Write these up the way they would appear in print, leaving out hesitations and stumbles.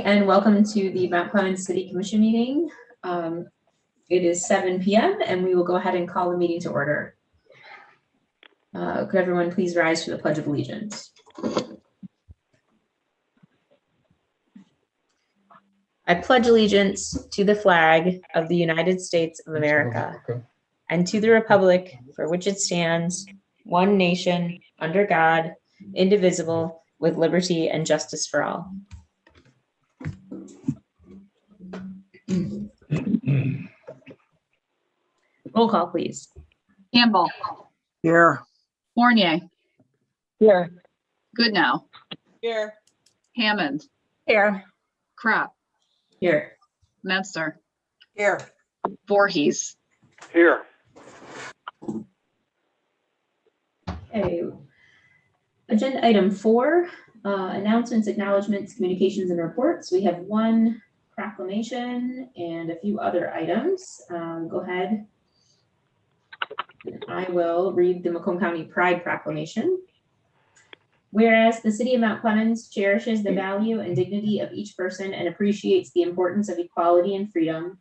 and welcome to the Mount Clemens City Commission meeting. It is 7 p.m. and we will go ahead and call the meeting to order. Could everyone please rise for the Pledge of Allegiance? I pledge allegiance to the flag of the United States of America and to the republic for which it stands, one nation, under God, indivisible, with liberty and justice for all. Roll call, please. Campbell. Here. Fournier. Here. Goodnow. Here. Hammond. Here. Crop. Here. Metzger. Here. Voorhees. Here. Okay. Agenda item 4, announcements, acknowledgements, communications, and reports. We have one proclamation and a few other items. Go ahead. I will read the Macomb County Pride Proclamation. Whereas the City of Mount Clemens cherishes the value and dignity of each person and appreciates the importance of equality and freedom,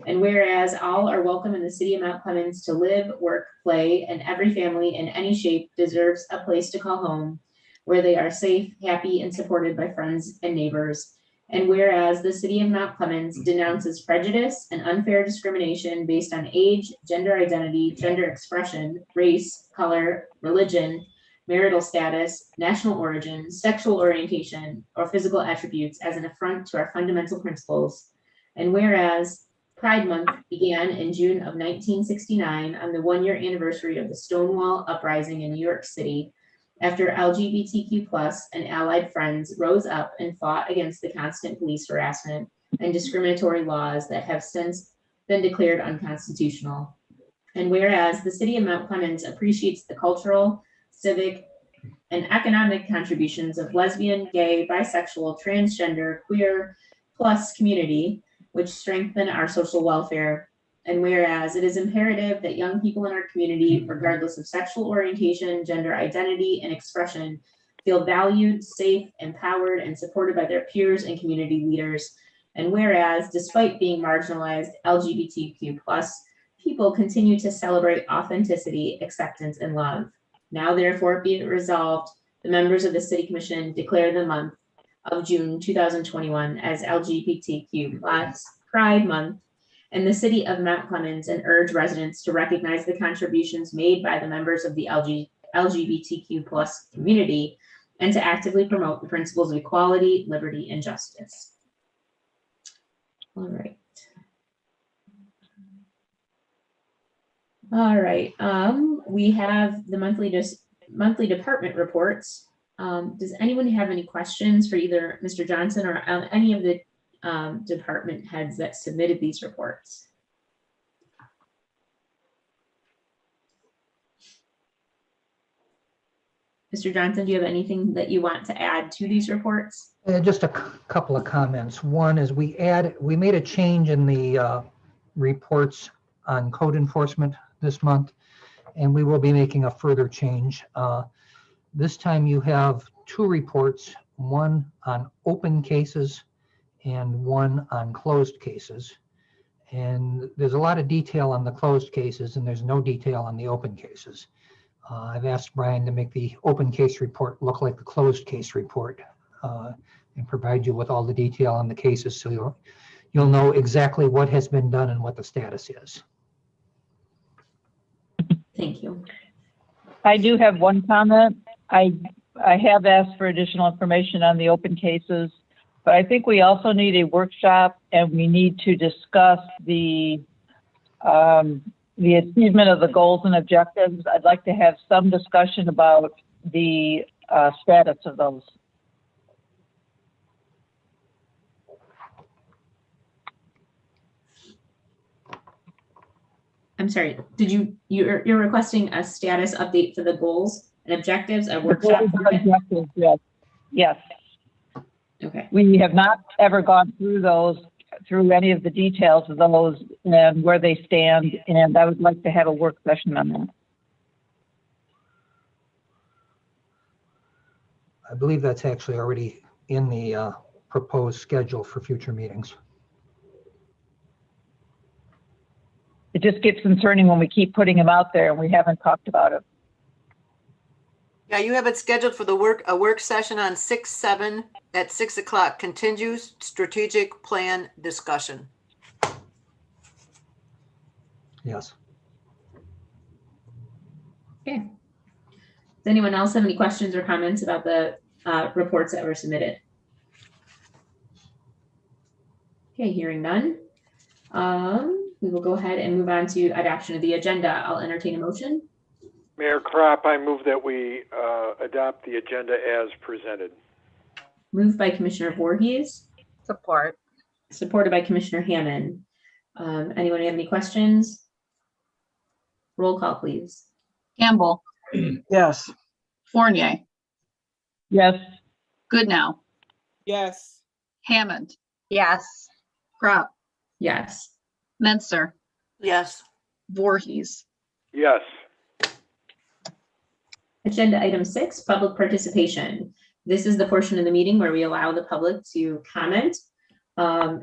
and whereas all are welcome in the City of Mount Clemens to live, work, play, and every family in any shape deserves a place to call home, where they are safe, happy, and supported by friends and neighbors. And whereas the City of Mount Clemens denounces prejudice and unfair discrimination based on age, gender identity, gender expression, race, color, religion, marital status, national origin, sexual orientation, or physical attributes as an affront to our fundamental principles. And whereas Pride Month began in June of 1969 on the 1-year anniversary of the Stonewall Uprising in New York City, after LGBTQ+ and allied friends rose up and fought against the constant police harassment and discriminatory laws that have since been declared unconstitutional. And whereas the City of Mount Clemens appreciates the cultural, civic, and economic contributions of lesbian, gay, bisexual, transgender, queer, plus community, which strengthen our social welfare. And whereas it is imperative that young people in our community, regardless of sexual orientation, gender identity, and expression, feel valued, safe, empowered, and supported by their peers and community leaders. And whereas, despite being marginalized, LGBTQ+ people continue to celebrate authenticity, acceptance, and love. Now, therefore, be it resolved, the members of the City Commission declare the month of June 2021 as LGBTQ+ Pride Month in the City of Mount Clemens, and urge residents to recognize the contributions made by the members of the LGBTQ+ community and to actively promote the principles of equality, liberty, and justice. All right. All right. We have the monthly department reports. Does anyone have any questions for either Mr. Johnson or any of the department heads that submitted these reports? Mr. Johnson, do you have anything that you want to add to these reports? Just a couple of comments. One is we made a change in the reports on code enforcement this month, and we will be making a further change. This time you have 2 reports, one on open cases and one on closed cases. And there's a lot of detail on the closed cases and there's no detail on the open cases. I've asked Brian to make the open case report look like the closed case report and provide you with all the detail on the cases so you'll know exactly what has been done and what the status is. Thank you. I do have one comment. I have asked for additional information on the open cases, but I think we also need a workshop and we need to discuss the achievement of the goals and objectives. I'd like to have some discussion about the status of those. I'm sorry, you're requesting a status update for the goals and objectives, a workshop? Objectives, yes. Yes. Okay. We have not ever gone through any of the details of those and where they stand, and I would like to have a work session on that. I believe that's actually already in the proposed schedule for future meetings. It just gets concerning when we keep putting them out there and we haven't talked about it. Yeah, you have it scheduled for a work session on 6/7 at 6 o'clock. Continues strategic plan discussion. Yes. Okay. Does anyone else have any questions or comments about the reports that were submitted? Okay, hearing none. We will go ahead and move on to adoption of the agenda. I'll entertain a motion. Mayor Kropp, I move that we adopt the agenda as presented. Moved by Commissioner Voorhees, Support. supported by Commissioner Hammond. Anyone have any questions? Roll call, please. Campbell, Yes. Fournier, Yes, Goodnow, Yes. Hammond, Yes. Crop, Yes. Menser, Yes. Voorhees. Yes. Agenda item 6, public participation. This is the portion of the meeting where we allow the public to comment.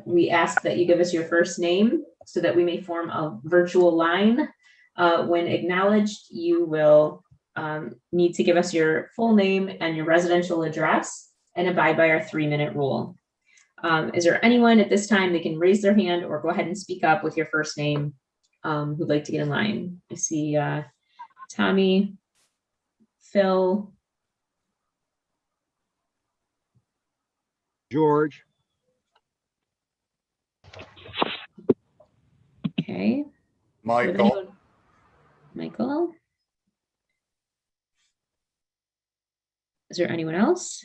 We ask that you give us your first name so that we may form a virtual line. When acknowledged, you will need to give us your full name and your residential address and abide by our 3-minute rule. Is there anyone at this time that can raise their hand or go ahead and speak up with your first name who'd like to get in line? I see Tommy, Phil, George. okay. Michael. Michael. Is there anyone else?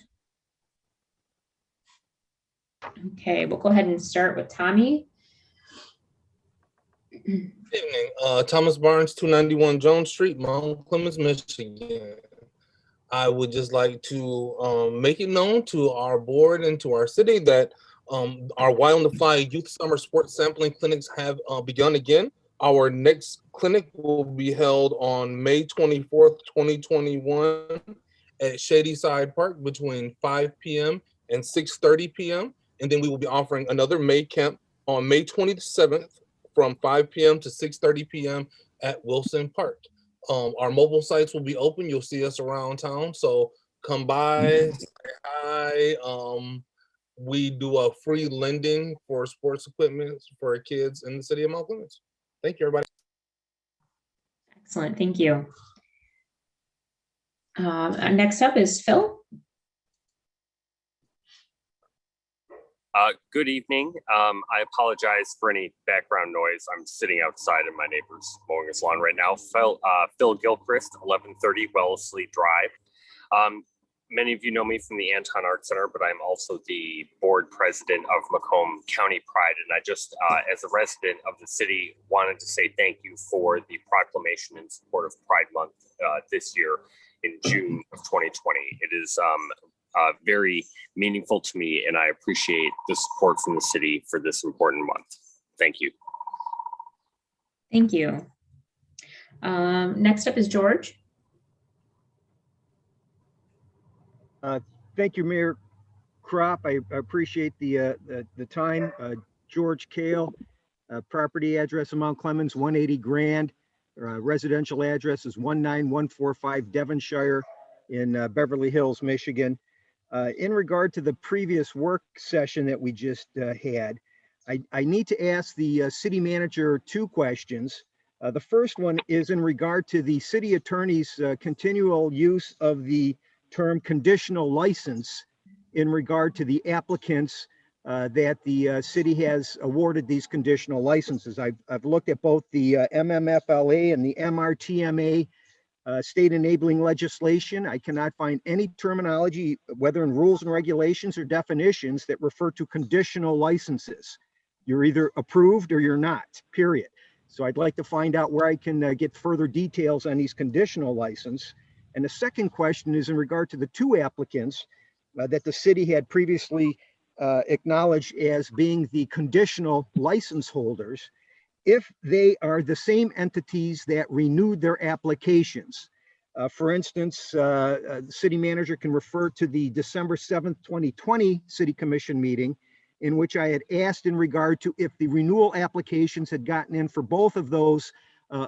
Okay, we'll go ahead and start with Tommy. Good evening. Thomas Barnes, 291 Jones Street, Mount Clemens, Michigan. I would just like to make it known to our board and to our city that our Wild on the Fly Youth Summer Sports Sampling Clinics have begun again. Our next clinic will be held on May 24th, 2021 at Shady Side Park between 5 p.m. and 6:30 p.m. And then we will be offering another May camp on May 27th from 5 p.m. to 6:30 p.m. at Wilson Park. Our mobile sites will be open. You'll see us around town. So come by, say hi. We do a free lending for sports equipment for kids in the city of Mount Clemens. Thank you, everybody. Excellent, thank you. Next up is Phil. Good evening. I apologize for any background noise. I'm sitting outside and my neighbor's mowing his lawn right now. Phil Gilchrist, 1130 Wellesley Drive. Many of you know me from the Anton Art Center, but I'm also the board president of Macomb County Pride. And I just, as a resident of the city, wanted to say thank you for the proclamation in support of Pride Month this year in June of 2020. It is very meaningful to me, and I appreciate the support from the city for this important month. Thank you. Thank you. Next up is George. Thank you, Mayor Kropp. I appreciate the time. George Kale, property address of Mount Clemens, 180 Grand. Residential address is 19145 Devonshire in Beverly Hills, Michigan. In regard to the previous work session that we just had, I need to ask the city manager 2 questions. The first one is in regard to the city attorney's continual use of the term conditional license in regard to the applicants that the city has awarded these conditional licenses. I've looked at both the MMFLA and the MRTMA state enabling legislation. I cannot find any terminology, whether in rules and regulations or definitions, that refer to conditional licenses. You're either approved or you're not, period. So I'd like to find out where I can get further details on these conditional license. And the second question is in regard to the 2 applicants that the city had previously acknowledged as being the conditional license holders. If they are the same entities that renewed their applications, For instance, the city manager can refer to the December 7th, 2020 City Commission meeting in which I had asked in regard to if the renewal applications had gotten in for both of those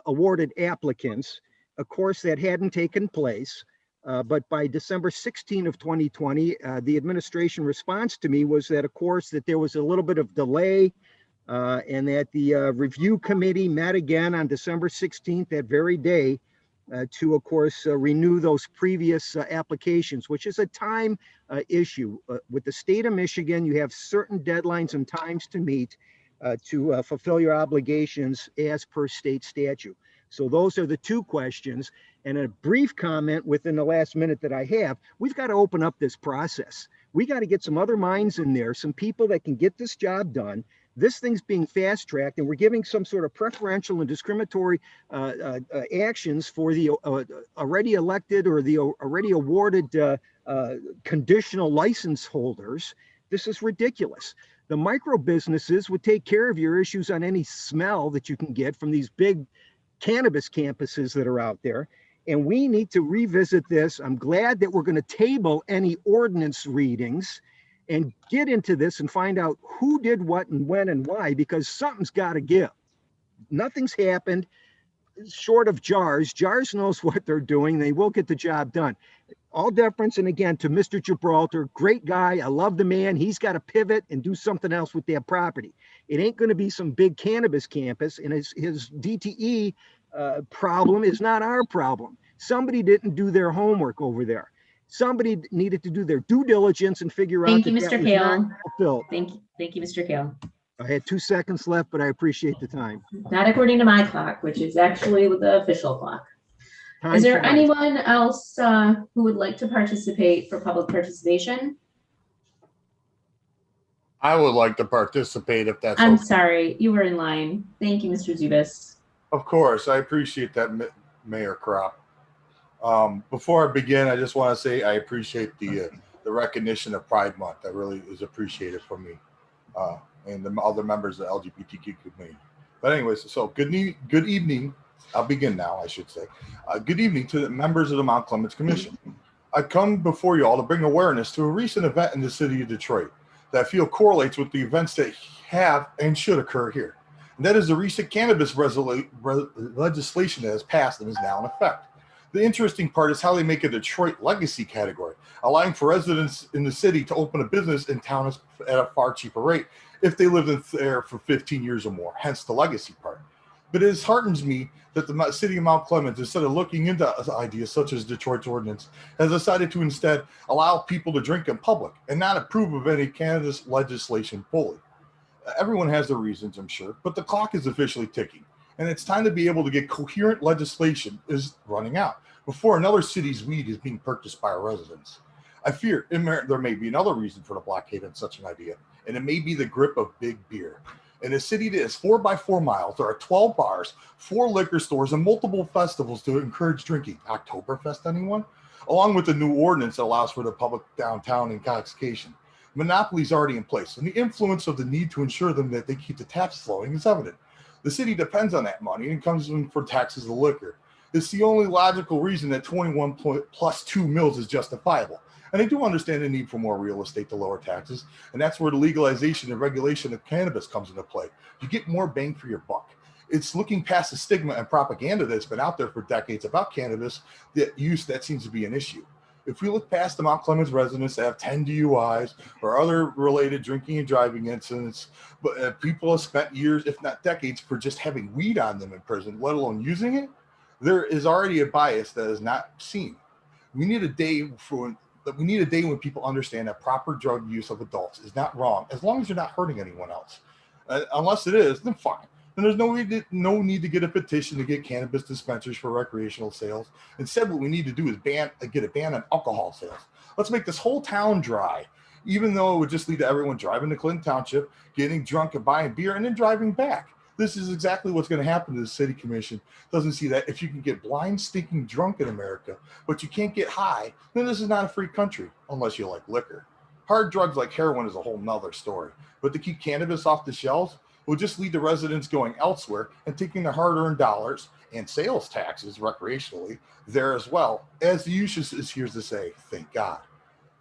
awarded applicants. Of course, that hadn't taken place. But by December 16 of 2020, the administration response to me was that, of course, that there was a little bit of delay and that the review committee met again on December 16th, that very day, to, of course, renew those previous applications, which is a time issue. With the state of Michigan, you have certain deadlines and times to meet to fulfill your obligations as per state statute. So those are the two questions. And a brief comment within the last minute that I have, we've got to open up this process. We got to get some other minds in there, some people that can get this job done. This thing's being fast tracked and we're giving some sort of preferential and discriminatory actions for the already elected or the already awarded conditional license holders. This is ridiculous. The micro businesses would take care of your issues on any smell that you can get from these big cannabis campuses that are out there. And we need to revisit this. I'm glad that we're going to table any ordinance readings and get into this and find out who did what and when and why, because something's got to give. Nothing's happened short of JARS. JARS knows what they're doing. They will get the job done. All deference, and again, to Mr. Gibraltar, great guy. I love the man. He's got to pivot and do something else with that property. It ain't going to be some big cannabis campus, and his DTE problem is not our problem. Somebody didn't do their homework over there. Somebody needed to do their due diligence and figure out Thank you, that Mr. that was Kale. not fulfilled. Thank you, Mr. Kale. I had 2 seconds left, but I appreciate the time. Not according to my clock, which is actually the official clock. Time Is there flies. anyone else who would like to participate for public participation? I would like to participate if that's I'm okay. sorry, you were in line. Thank you, Mr. Zubis. Of course, I appreciate that, Mayor Crop. Before I begin, I just want to say I appreciate the recognition of Pride Month. That really is appreciated for me and the other members of the LGBTQ community. But anyways, so good evening. I'll begin now, I should say. Good evening to the members of the Mount Clemens Commission. I come before you all to bring awareness to a recent event in the city of Detroit that I feel correlates with the events that have and should occur here. And that is the recent cannabis legislation that has passed and is now in effect. The interesting part is how they make a Detroit legacy category, allowing for residents in the city to open a business in town at a far cheaper rate if they lived in there for 15 years or more, hence the legacy part. But it heartens me that the city of Mount Clemens, instead of looking into ideas such as Detroit's ordinance, has decided to instead allow people to drink in public and not approve of any cannabis legislation fully. Everyone has their reasons, I'm sure, but the clock is officially ticking, and it's time to be able to get coherent legislation is running out before another city's weed is being purchased by our residents. I fear there may be another reason for the blockade on such an idea, and it may be the grip of big beer. In a city that is 4 by 4 miles, there are 12 bars, 4 liquor stores, and multiple festivals to encourage drinking. Oktoberfest, anyone? Along with the new ordinance that allows for the public downtown intoxication. Monopoly is already in place, and the influence of the need to ensure them that they keep the taps flowing is evident. The city depends on that money and comes in for taxes of liquor. It's the only logical reason that 21 plus 2 mills is justifiable. And I do understand the need for more real estate to lower taxes, and that's where the legalization and regulation of cannabis comes into play. You get more bang for your buck. It's looking past the stigma and propaganda that's been out there for decades about cannabis, that use that seems to be an issue. If we look past the Mount Clemens residents that have 10 DUIs or other related drinking and driving incidents, but people have spent years, if not decades, for just having weed on them in prison, let alone using it, there is already a bias that is not seen. We need a day when people understand that proper drug use of adults is not wrong, as long as you're not hurting anyone else. Unless it is, then fine. Then there's no need to get a petition to get cannabis dispensaries for recreational sales. Instead, what we need to do is get a ban on alcohol sales. Let's make this whole town dry, even though it would just lead to everyone driving to Clinton Township, getting drunk and buying beer, and then driving back. This is exactly what's going to happen to the city commission. Doesn't see that if you can get blind, stinking drunk in America, but you can't get high, then this is not a free country, unless you like liquor. Hard drugs like heroin is a whole nother story. But to keep cannabis off the shelves, will just lead to residents going elsewhere and taking their hard-earned dollars and sales taxes recreationally there as well. As the use is here to say, thank God.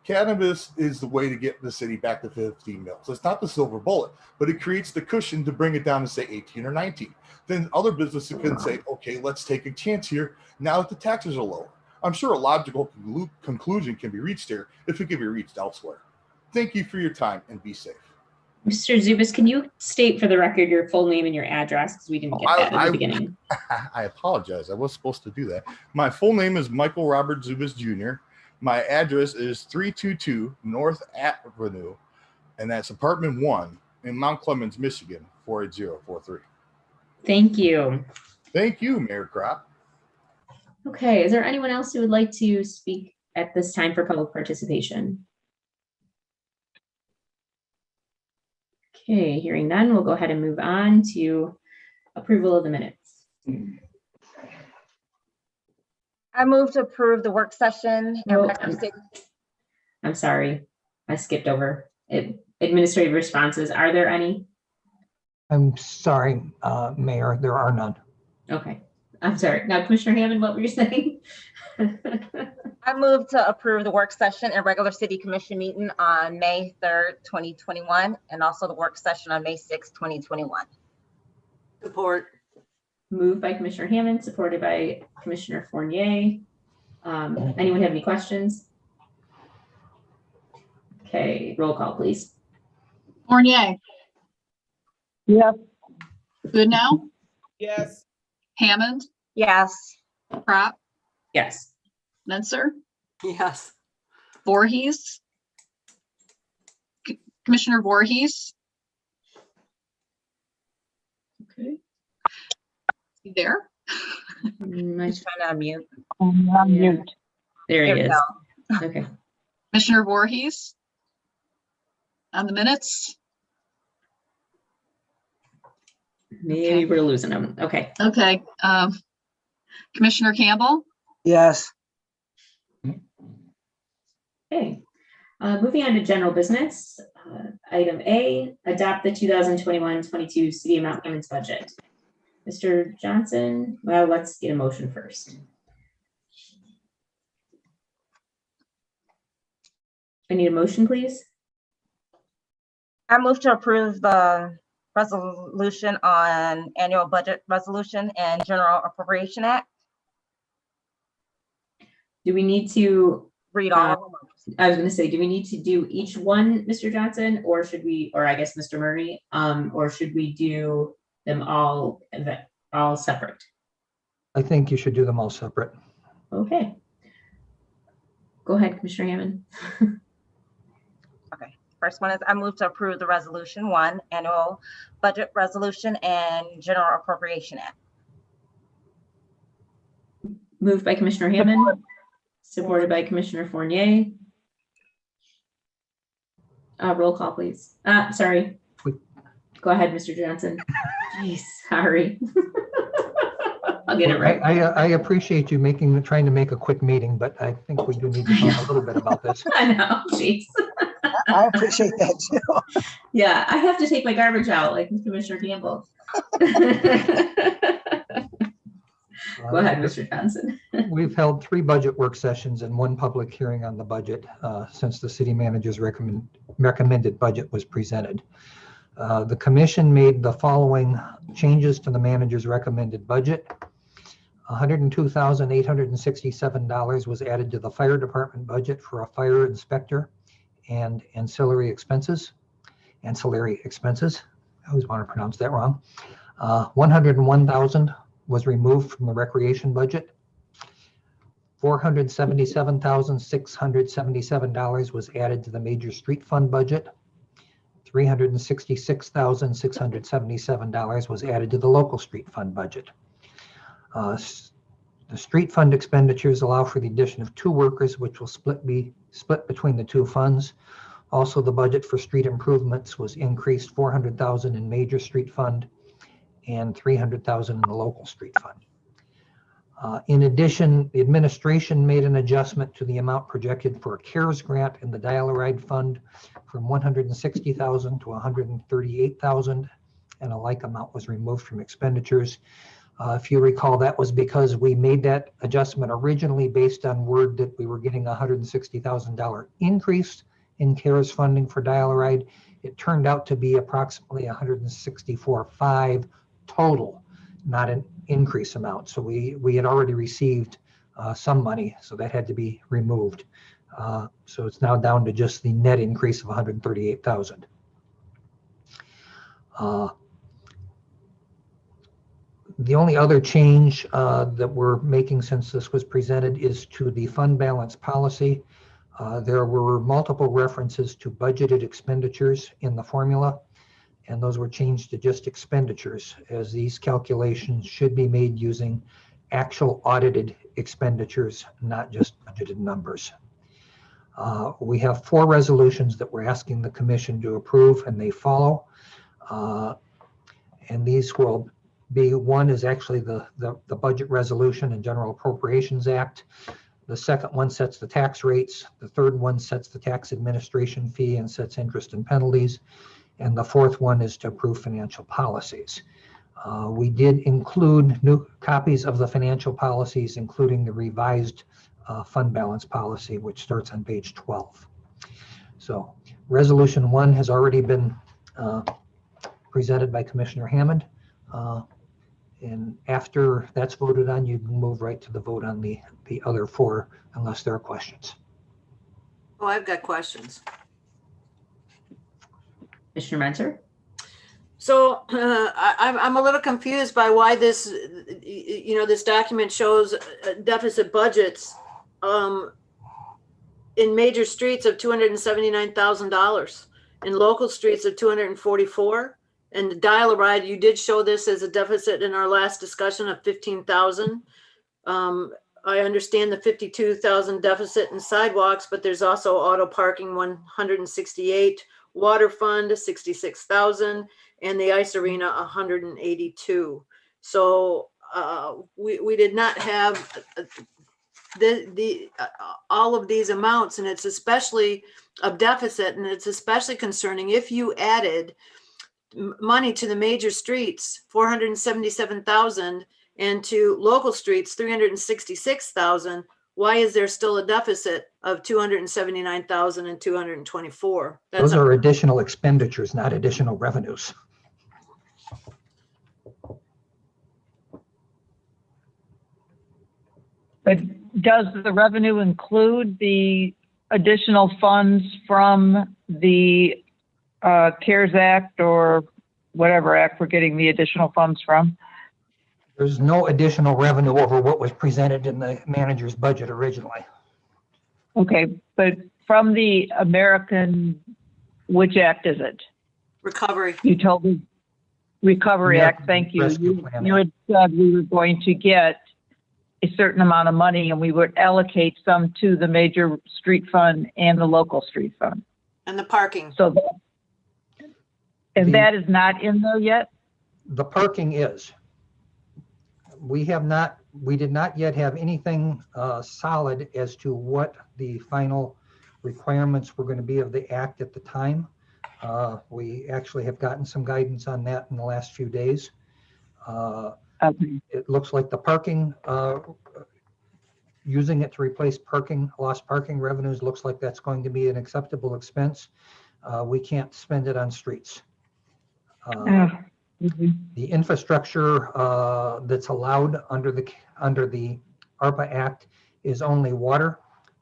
Cannabis is the way to get the city back to 15 mils. It's not the silver bullet, but it creates the cushion to bring it down to say 18 or 19. Then other businesses can say, okay, let's take a chance here now that the taxes are lower. I'm sure a logical conclusion can be reached here if it can be reached elsewhere. Thank you for your time and be safe. Mr. Zubis, can you state for the record your full name and your address? Because we didn't get that at the beginning. I apologize. I was supposed to do that. My full name is Michael Robert Zubis Jr. My address is 322 North Avenue, and that's apartment 1 in Mount Clemens, Michigan, 48043. Thank you. Thank you, Mayor Crop. Okay, is there anyone else who would like to speak at this time for public participation? Okay, hearing none, we'll go ahead and move on to approval of the minutes. I move to approve the work session. Oh, I'm sorry, I skipped over it. Administrative responses, are there any? I'm sorry, Mayor, there are none. Okay, I'm sorry. Now, Commissioner Hammond, what were you saying? I move to approve the work session and regular city commission meeting on May 3rd, 2021, and also the work session on May 6th, 2021. Support. Moved by Commissioner Hammond, supported by Commissioner Fournier. Anyone have any questions? Okay, roll call, please. Fournier, Yes. Goodnow, Yes. Hammond, Yes. Crop, Yes. Menser, Yes. Voorhees, Commissioner Voorhees. Okay. You there? I'm trying to unmute. On mute. There he There we is. Okay. Commissioner Voorhees? On the minutes? Maybe we're losing him. Okay. Okay. Commissioner Campbell? Yes. Okay. Moving on to general business. Item A, adopt the 2021-22 City of Mount Clemens budget. Mr. Johnson, well, let's get a motion first. I need a motion, please. I move to approve the resolution on annual budget resolution and general appropriation act. Do we need to, Read all of them. I was going to say, do we need to do each one, Mr. Johnson, or should we, or I guess Mr. Murray, or should we do them all separate? I think you should do them all separate. Okay. Go ahead, Commissioner Hammond. Okay. First one is I move to approve the resolution 1, annual budget resolution and general appropriation act. Moved by Commissioner Hammond, supported by Commissioner Fournier. Roll call, please. Sorry. Go ahead, Mr. Johnson. Jeez, sorry. I'll get it right. I appreciate you trying to make a quick meeting, but I think we do need to talk a little bit about this. I know, jeez. I appreciate that too. Yeah, I have to take my garbage out like Commissioner Campbell. Go ahead, Mr. Johnson. We've held 3 budget work sessions and 1 public hearing on the budget since the city manager's recommended budget was presented. The commission made the following changes to the manager's recommended budget. $102,867 was added to the fire department budget for a fire inspector and ancillary expenses. I always want to pronounce that wrong. $101,000 was removed from the recreation budget. $477,677 was added to the major street fund budget. $366,677 was added to the local street fund budget. The street fund expenditures allow for the addition of 2 workers, which will be split between the 2 funds. Also, the budget for street improvements was increased $400,000 in major street fund and $300,000 in the local street fund. In addition, the administration made an adjustment to the amount projected for a CARES grant in the Dial-A-Ride Fund from $160,000 to $138,000, and a like amount was removed from expenditures. If you recall, that was because we made that adjustment originally based on word that we were getting a $160,000 increase in CARES funding for dial-a-ride. It turned out to be approximately 164.5 total, not an increase amount. So we had already received some money, so that had to be removed. So it's now down to just the net increase of 138,000. The only other change that we're making since this was presented is to the fund balance policy. There were multiple references to budgeted expenditures in the formula, and those were changed to just expenditures, as these calculations should be made using actual audited expenditures, not just budgeted numbers. We have 4 resolutions that we're asking the commission to approve, and they follow. And these will be, one is actually the budget resolution and General Appropriations Act. The second one sets the tax rates. The third one sets the tax administration fee and sets interest and penalties. And the fourth one is to approve financial policies. We did include new copies of the financial policies, including the revised fund balance policy, which starts on page 12. So resolution 1 has already been presented by Commissioner Hammond. And after that's voted on, you can move right to the vote on the other 4, unless there are questions. Oh, I've got questions. Commissioner Mentor? So I'm a little confused by why this, this document shows deficit budgets in major streets of $279,000, in local streets of $244,000. And the dial-a-ride, you did show this as a deficit in our last discussion of $15,000. I understand the $52,000 deficit in sidewalks, but there's also auto parking, $168,000, water fund, $66,000, and the ice arena, $182,000. So we did not have all of these amounts, and it's especially a deficit, and it's especially concerning if you added money to the major streets, $477,000, and to local streets, $366,000. Why is there still a deficit of $279,000 and $224,000? Those are additional expenditures, not additional revenues. But does the revenue include the additional funds from the CARES Act or whatever act we're getting the additional funds from? There's no additional revenue over what was presented in the manager's budget originally. Okay, but from the American, which act is it? Recovery. You told me Recovery Act, thank you. You had said we were going to get a certain amount of money and we would allocate some to the major street fund and the local street fund. And the parking. So that is not in there yet? The parking is. We did not yet have anything solid as to what the final requirements were going to be of the act at the time. We actually have gotten some guidance on that in the last few days. Okay. It looks like the parking, using it to replace lost parking revenues, looks like that's going to be an acceptable expense. We can't spend it on streets. The infrastructure that's allowed under the ARPA Act is only water,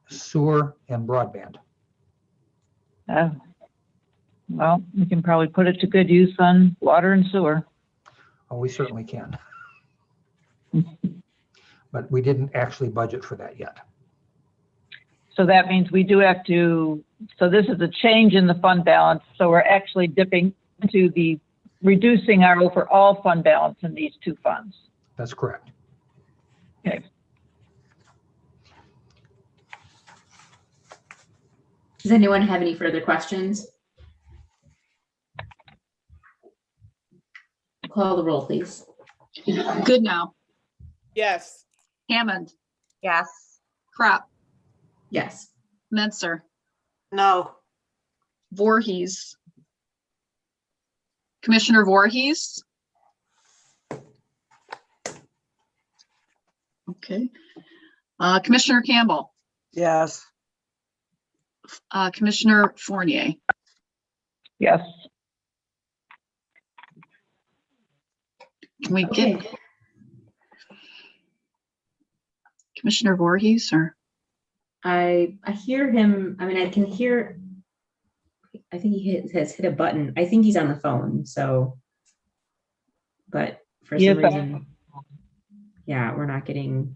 sewer, and broadband. Well, we can probably put it to good use on water and sewer. Oh, we certainly can. But we didn't actually budget for that yet. So that means we do have to, so this is a change in the fund balance. So we're actually dipping into the reducing our overall fund balance in these 2 funds. That's correct. Okay. Does anyone have any further questions? Call the roll, please. Good now. Yes. Hammond, Yes. Crop, Yes. Menser, No. Voorhees, Commissioner Voorhees. Okay. Commissioner Campbell, Yes. Commissioner Fournier, Yes. can we get Okay. Commissioner Voorhees or? I hear him. I mean, I can hear. I think he has hit a button. I think he's on the phone. So, but for Yes, some reason, yeah, we're not getting.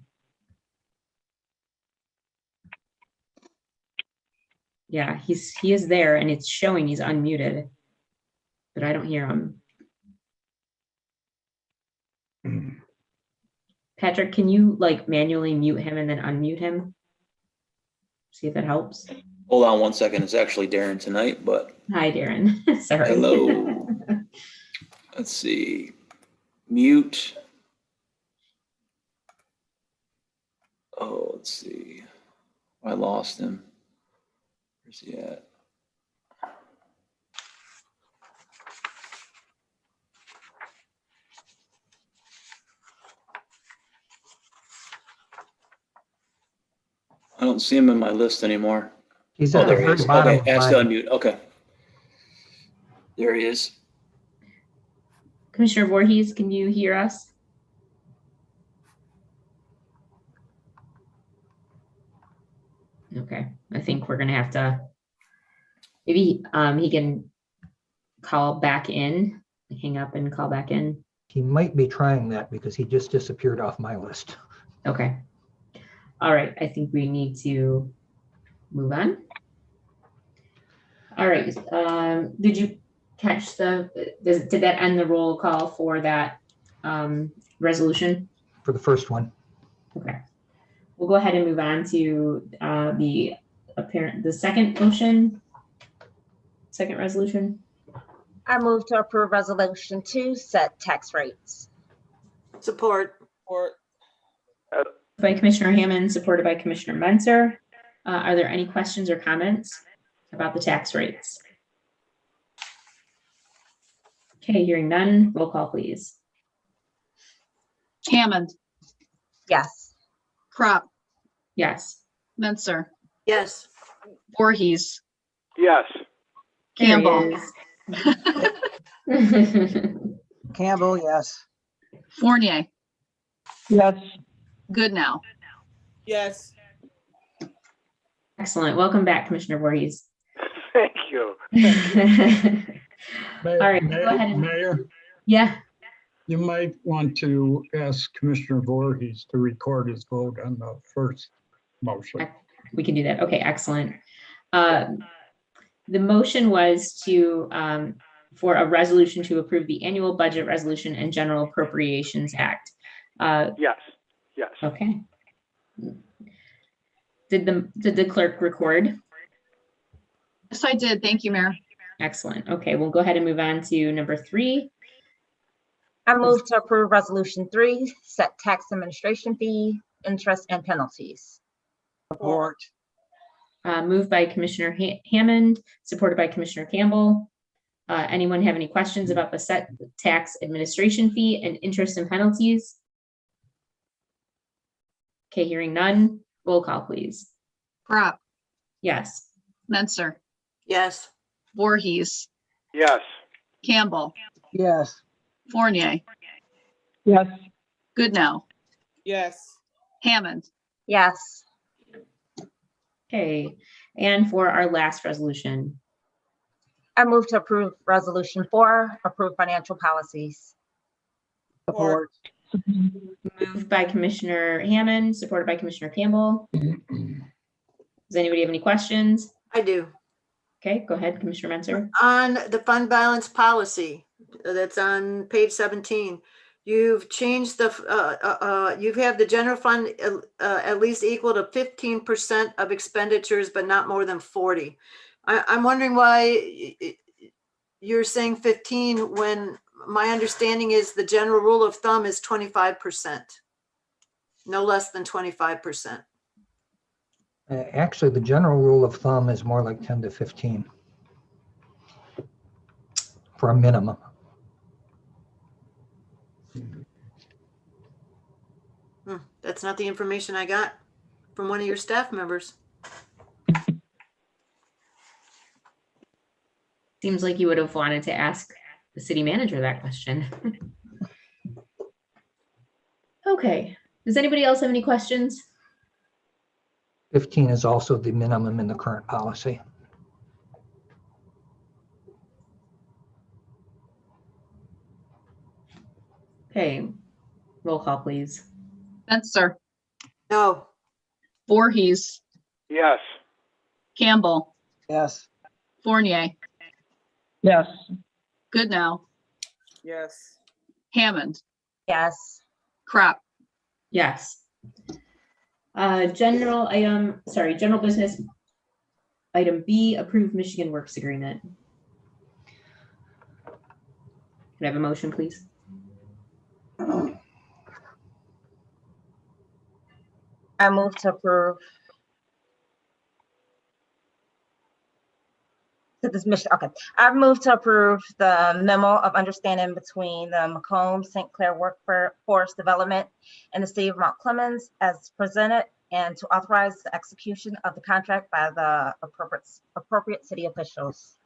Yeah, he is there, and it's showing he's unmuted, but I don't hear him. Patrick, can you like manually mute him and then unmute him? See if that helps. Hold on one second. It's actually Darren tonight, but Hi, Darren. Sorry. hello. Let's see. Mute. Oh, let's see. I lost him. Where's he at? I don't see him in my list anymore. He's Oh, at the there he very is. bottom. Okay, of ask to mine. unmute. Okay. There he is. Commissioner Voorhees, can you hear us? Okay, I think we're gonna have to, maybe he can call back in, hang up and call back in. He might be trying that because he just disappeared off my list. Okay. All right, I think we need to move on. All right, did you catch did that end the roll call for that resolution? For the first one. Okay. We'll go ahead and move on to the second motion, second resolution. I move to approve resolution 2, set tax rates. Support. By Commissioner Hammond, supported by Commissioner Menzer. Are there any questions or comments about the tax rates? Okay, hearing none, roll call please. Hammond, Yes. Crop, Yes. Menzer, Yes. Voorhees, Yes. Campbell, Campbell, yes. Fournier, Yes. Goodnow. Yes. Excellent. Welcome back, Commissioner Voorhees. Thank you. All right, go ahead and- Mayor, Yeah, you might want to ask Commissioner Voorhees to record his vote on the first motion. we can do that. Okay, excellent. The motion was to for a resolution to approve the annual budget resolution and general appropriations act. Yes. Yes. Okay. Did the clerk record? Yes, I did. Thank you, Mayor. Excellent. Okay, we'll go ahead and move on to number 3. I move to approve resolution 3, set tax administration fee, interest and penalties. Support. Moved by Commissioner Hammond, supported by Commissioner Campbell. Anyone have any questions about the set tax administration fee and interest and penalties? Okay, hearing none, roll call please. Crop, Yes. Menzer, Yes. Voorhees, Yes. Campbell, Yes. Fournier, Yes. Goodnow, Yes. Hammond, Yes. Okay, and for our last resolution, I move to approve resolution 4, approve financial policies. Support. moved by Commissioner Hammond, supported by Commissioner Campbell. Does anybody have any questions? I do. Okay, go ahead, Commissioner Menzer. On the fund balance policy, that's on page 17, you've changed you have the general fund at least equal to 15% of expenditures, but not more than 40. I'm wondering why you're saying 15 when my understanding is the general rule of thumb is 25%, no less than 25%. Actually, the general rule of thumb is more like 10 to 15 for a minimum. That's not the information I got from one of your staff members. Seems like you would have wanted to ask the city manager that question. Okay, does anybody else have any questions? 15 is also the minimum in the current policy. Okay, roll call, please. Spencer, No. Voorhees, Yes. Campbell, Yes. Fournier, Yes. Goodnow, Yes. Hammond, Yes. Crop. Yes. General business. Item B, approved Michigan Works agreement. Can I have a motion, please? I move to approve. To this mission, okay. I move to approve the memo of understanding between the Macomb St. Clair Workforce Development and the City of Mount Clemens as presented, and to authorize the execution of the contract by the appropriate city officials.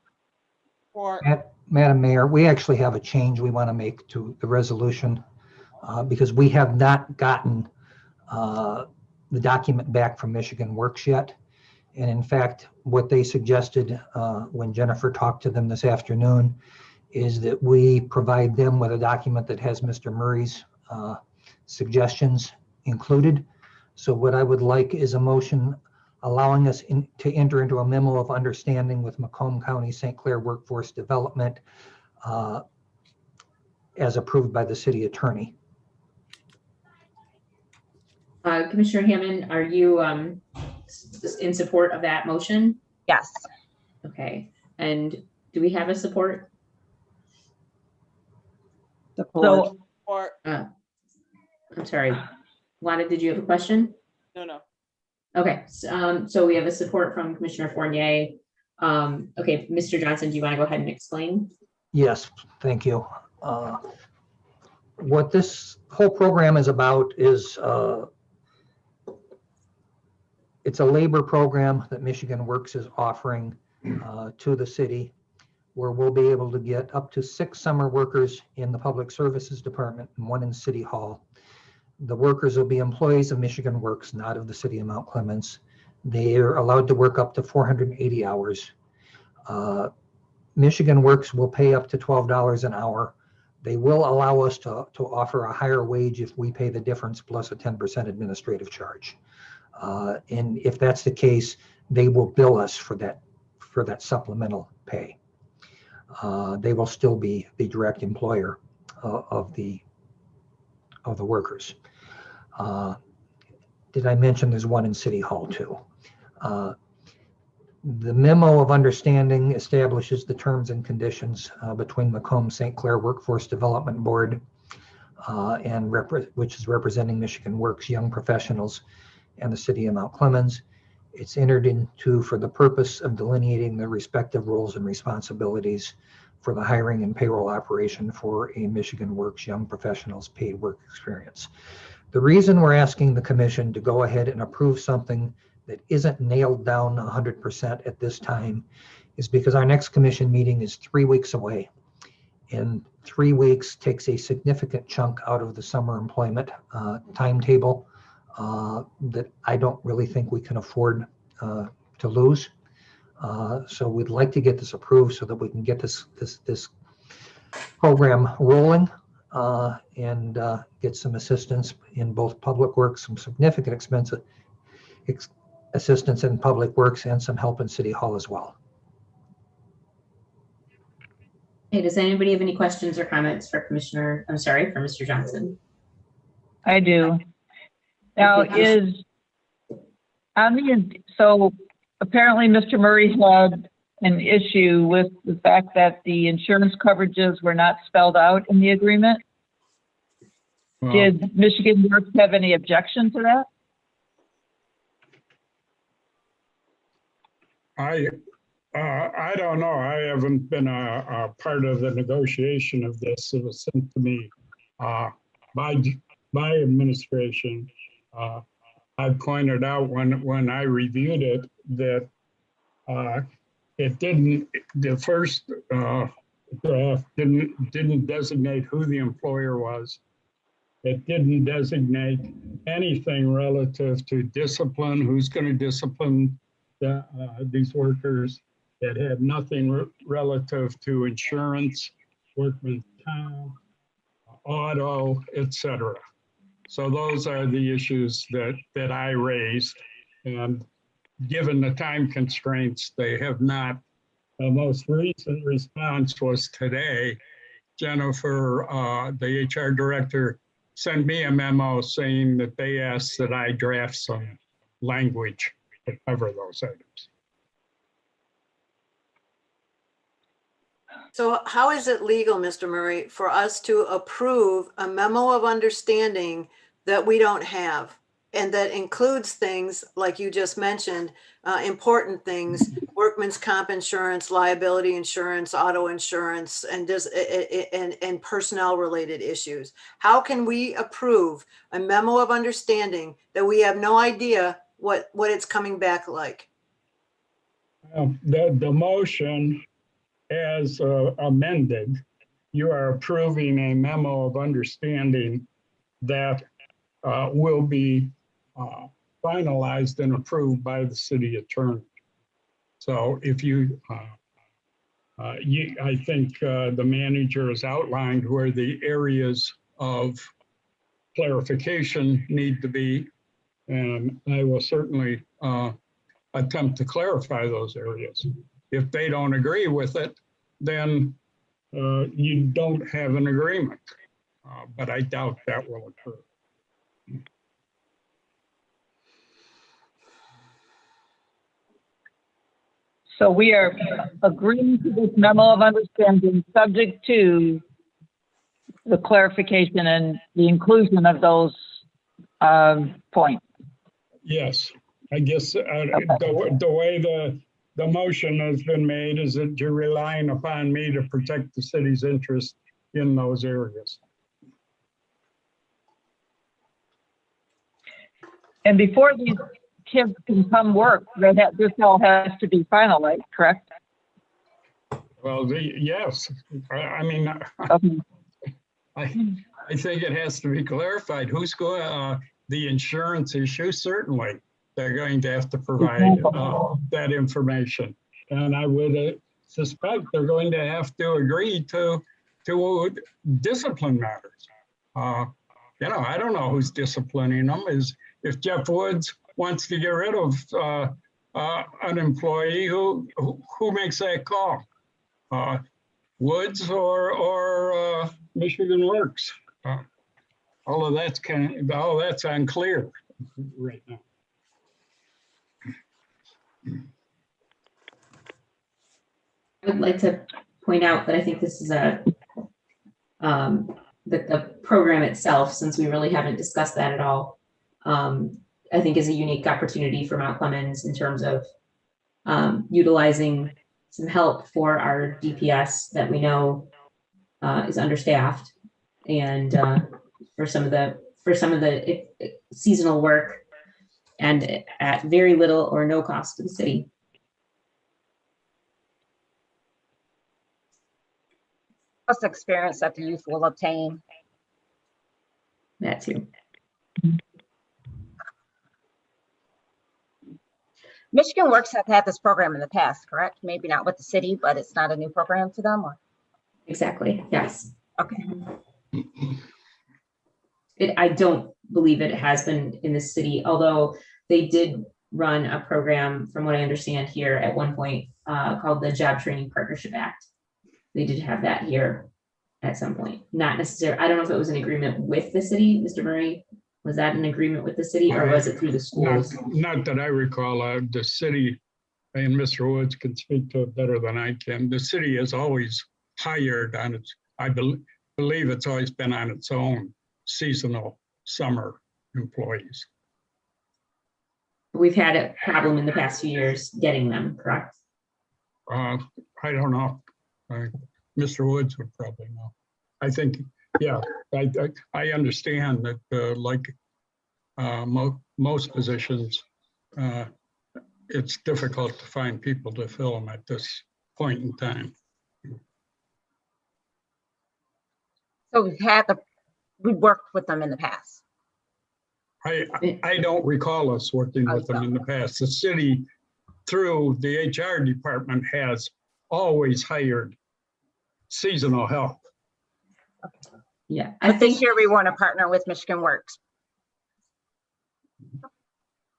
Madam Mayor, we actually have a change we want to make to the resolution because we have not gotten the document back from Michigan Works yet. And in fact, what they suggested when Jennifer talked to them this afternoon is that we provide them with a document that has Mr. Murray's suggestions included. So what I would like is a motion allowing us to enter into a memo of understanding with Macomb County St. Clair Workforce Development as approved by the city attorney. Commissioner Hammond, are you in support of that motion? Yes. Okay, and do we have a support? Support. I'm sorry, Wanda, did you have a question? No. Okay, so we have a support from Commissioner Fournier. Okay, Mr. Johnson, do you want to go ahead and explain? Yes, thank you. What this whole program is about is it's a labor program that Michigan Works is offering to the city, where we'll be able to get up to 6 summer workers in the Public Services Department and 1 in City Hall. The workers will be employees of Michigan Works, not of the City of Mount Clemens. They are allowed to work up to 480 hours. Michigan Works will pay up to $12 an hour. They will allow us to offer a higher wage if we pay the difference plus a 10% administrative charge. And if that's the case, they will bill us for that supplemental pay. They will still be the direct employer of the workers. Did I mention there's 1 in City Hall too? The memo of understanding establishes the terms and conditions between Macomb St. Clair Workforce Development Board which is representing Michigan Works young professionals and the City of Mount Clemens. It's entered into for the purpose of delineating the respective roles and responsibilities for the hiring and payroll operation for a Michigan Works young professionals paid work experience. The reason we're asking the commission to go ahead and approve something that isn't nailed down 100% at this time is because our next commission meeting is 3 weeks away. And 3 weeks takes a significant chunk out of the summer employment timetable that I don't really think we can afford to lose. So we'd like to get this approved so that we can get this program rolling and get some assistance in both public works, some significant assistance in public works, and some help in City Hall as well. Hey, does anybody have any questions or comments for Mr. Johnson? I do. Now so apparently Mr. Murray had an issue with the fact that the insurance coverages were not spelled out in the agreement. Did Michigan Works have any objection to that? I don't know. I haven't been a part of the negotiation of this. It was sent to me by administration. I pointed out when I reviewed it that it didn't, the first draft didn't designate who the employer was. It didn't designate anything relative to discipline, who's going to discipline these workers. It had nothing relative to insurance, workman's comp, auto, etc. So those are the issues that I raised. And given the time constraints, they have not. The most recent response was today. Jennifer, the HR director, sent me a memo saying that they asked that I draft some language to cover those items. So how is it legal, Mr. Murray, for us to approve a memo of understanding that we don't have? And that includes things like you just mentioned, important things, workman's comp insurance, liability insurance, auto insurance, and personnel related issues. How can we approve a memo of understanding that we have no idea what it's coming back like? The motion as amended, you are approving a memo of understanding that will be finalized and approved by the city attorney. So if you, I think the manager has outlined where the areas of clarification need to be, and I will certainly attempt to clarify those areas. If they don't agree with it, then you don't have an agreement, but I doubt that will occur. So we are agreeing to this memo of understanding subject to the clarification and the inclusion of those points. Yes, I guess the way the motion has been made is that you're relying upon me to protect the city's interest in those areas. And before these kids can come work, this all has to be finalized, correct? Well, yes, I mean, Okay. I think it has to be clarified. Who's going, the insurance issue, certainly. They're going to have to provide that information. And I would suspect they're going to have to agree to discipline matters. You know, I don't know who's disciplining them. If Jeff Woods wants to get rid of an employee, who makes that call? Woods or Michigan Works? All that's unclear right now. I would like to point out that I think this is that the program itself, since we really haven't discussed that at all, I think is a unique opportunity for Mount Clemens in terms of utilizing some help for our DPS that we know is understaffed, and for some of the seasonal work, and at very little or no cost to the city. Plus experience that the youth will obtain. That too. Michigan Works have had this program in the past, correct? Maybe not with the city, but it's not a new program to them, or? Exactly, yes. Okay. I don't believe it has been in the city, although they did run a program, from what I understand here at one point, called the Job Training Partnership Act. They did have that here at some point. Not necessarily, I don't know if it was an agreement with the city, Mr. Murray. Was that an agreement with the city, or was it through the schools? Not that I recall. The city, and Mr. Woods can speak to it better than I can. The city has always hired on its, I believe it's always been on its own seasonal summer employees. We've had a problem in the past few years getting them, correct? I don't know. Mr. Woods would probably know. I think Yeah, I understand that, like most positions, it's difficult to find people to fill them at this point in time. So we worked with them in the past. I don't recall us working with them in the past. The city, through the HR department, has always hired seasonal help. Yeah, But this year we want to partner with Michigan Works.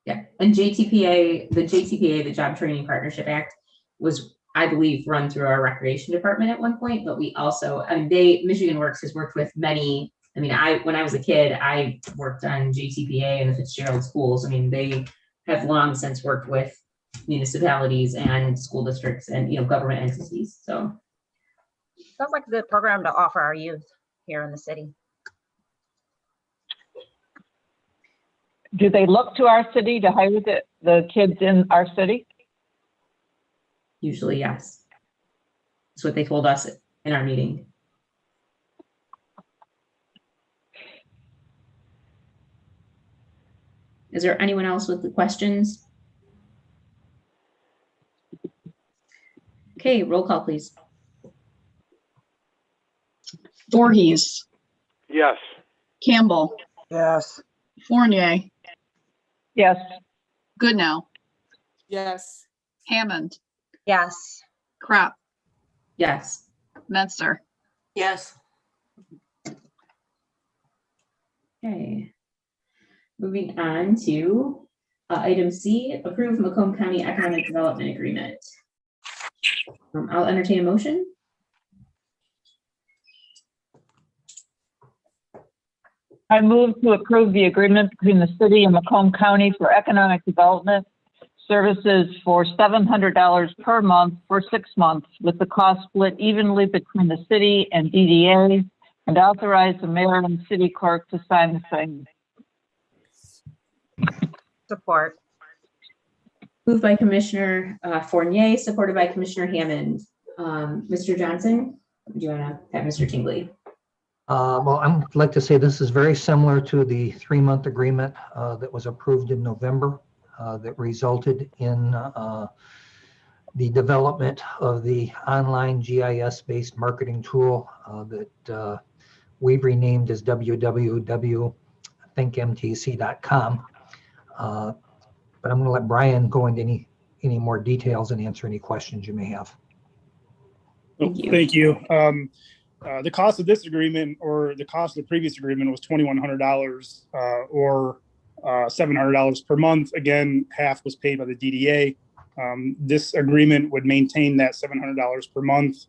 Yeah, and JTPA, the Job Training Partnership Act, was, I believe, run through our recreation department at one point, but we also, Michigan Works has worked with many, when I was a kid, I worked on JTPA and the Fitzgerald schools. They have long since worked with municipalities and school districts and, government entities, so. Sounds like a good program to offer our youth here in the city. Do they look to our city to hire the kids in our city? Usually, yes. That's what they told us in our meeting. Is there anyone else with the questions? Okay, roll call, please. Voorhees, Yes. Campbell, Yes. Fournier, Yes. Goodnow, Yes. Hammond, Yes. Crop, Yes. Menster. Yes. Okay. Moving on to item C, approve Macomb County Economic Development Agreement. I'll entertain a motion. I move to approve the agreement between the city and Macomb County for economic development services for $700 per month for 6 months, with the cost split evenly between the city and DDA, and authorize the mayor and city clerk to sign the same. Support. Moved by Commissioner Fournier, supported by Commissioner Hammond. Mr. Johnson, do you want to have Mr. Tingley? Well, I'd like to say this is very similar to the 3-month agreement that was approved in November that resulted in the development of the online GIS-based marketing tool that we've renamed as www.thinkmtc.com. But I'm going to let Brian go into any more details and answer any questions you may have. Thank you. The cost of this agreement, or the cost of the previous agreement, was $2,100 or $700 per month. Again, half was paid by the DDA. This agreement would maintain that $700 per month.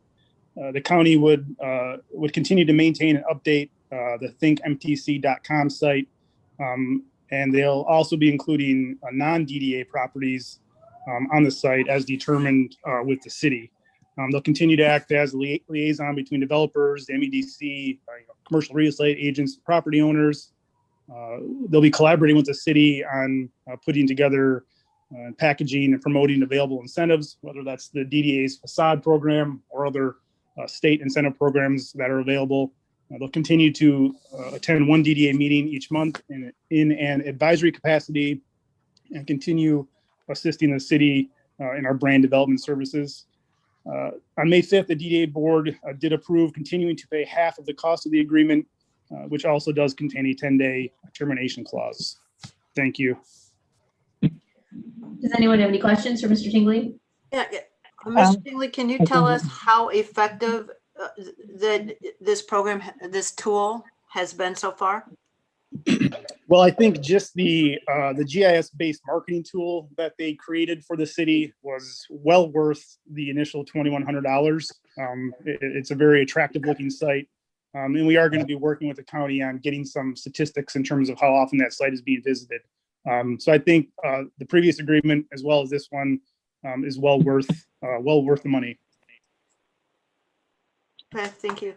The county would continue to maintain and update the thinkmtc.com site, and they'll also be including non-DDA properties on the site as determined with the city. They'll continue to act as a liaison between developers, the MEDC, commercial real estate agents, property owners. They'll be collaborating with the city on putting together packaging and promoting available incentives, whether that's the DDA's facade program or other state incentive programs that are available. They'll continue to attend one DDA meeting each month in an advisory capacity and continue assisting the city in our brand development services. On May 5th, the DDA board did approve continuing to pay half of the cost of the agreement, which also does contain a 10-day termination clause. Thank you. Does anyone have any questions for Mr. Tingley? Yeah. Mr. Tingley, can you tell us how effective that this program, this tool has been so far? Well, I think just the GIS-based marketing tool that they created for the city was well worth the initial $2,100. It's a very attractive looking site. And we are going to be working with the county on getting some statistics in terms of how often that site is being visited. So I think the previous agreement, as well as this one, is well worth the money. Okay, thank you.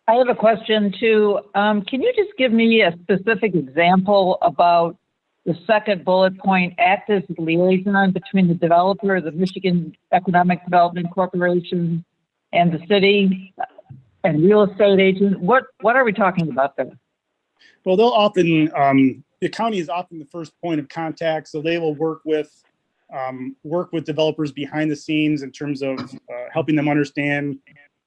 I have a question too. Can you just give me a specific example about the second bullet point, act as the liaison between the developer, the Michigan Economic Development Corporation, and the city? And real estate agent, what are we talking about there? Well, they'll often, the county is often the first point of contact, so they will work with developers behind the scenes in terms of helping them understand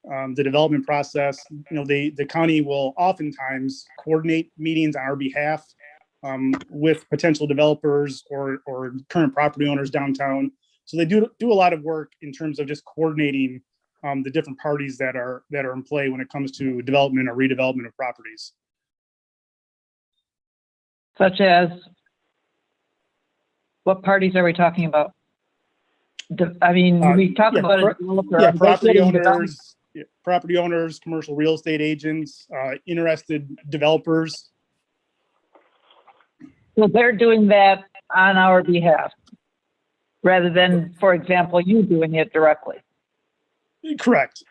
the development process. The county will oftentimes coordinate meetings on our behalf with potential developers or current property owners downtown. So they do a lot of work in terms of just coordinating the different parties that are in play when it comes to development or redevelopment of properties. Such as, what parties are we talking about? We talk about a developer. Yeah, property owners, commercial real estate agents, interested developers. So they're doing that on our behalf, rather than, for example, you doing it directly. Correct.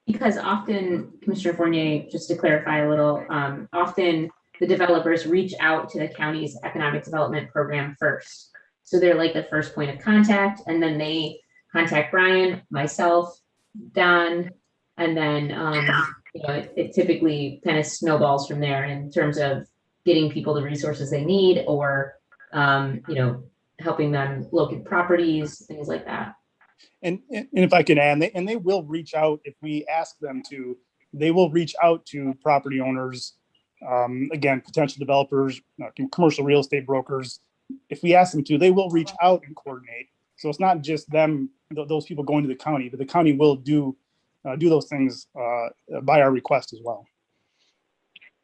Because often, Commissioner Fournier, just to clarify a little, often the developers reach out to the county's economic development program first. So they're like the first point of contact, and then they contact Brian, myself, Don, and then it typically kind of snowballs from there in terms of getting people the resources they need, or helping them locate properties, things like that. And if I can add, they will reach out if we ask them to. They will reach out to property owners, again, potential developers, commercial real estate brokers. If we ask them to, they will reach out and coordinate. So it's not just them, those people going to the county, but the county will do those things by our request as well.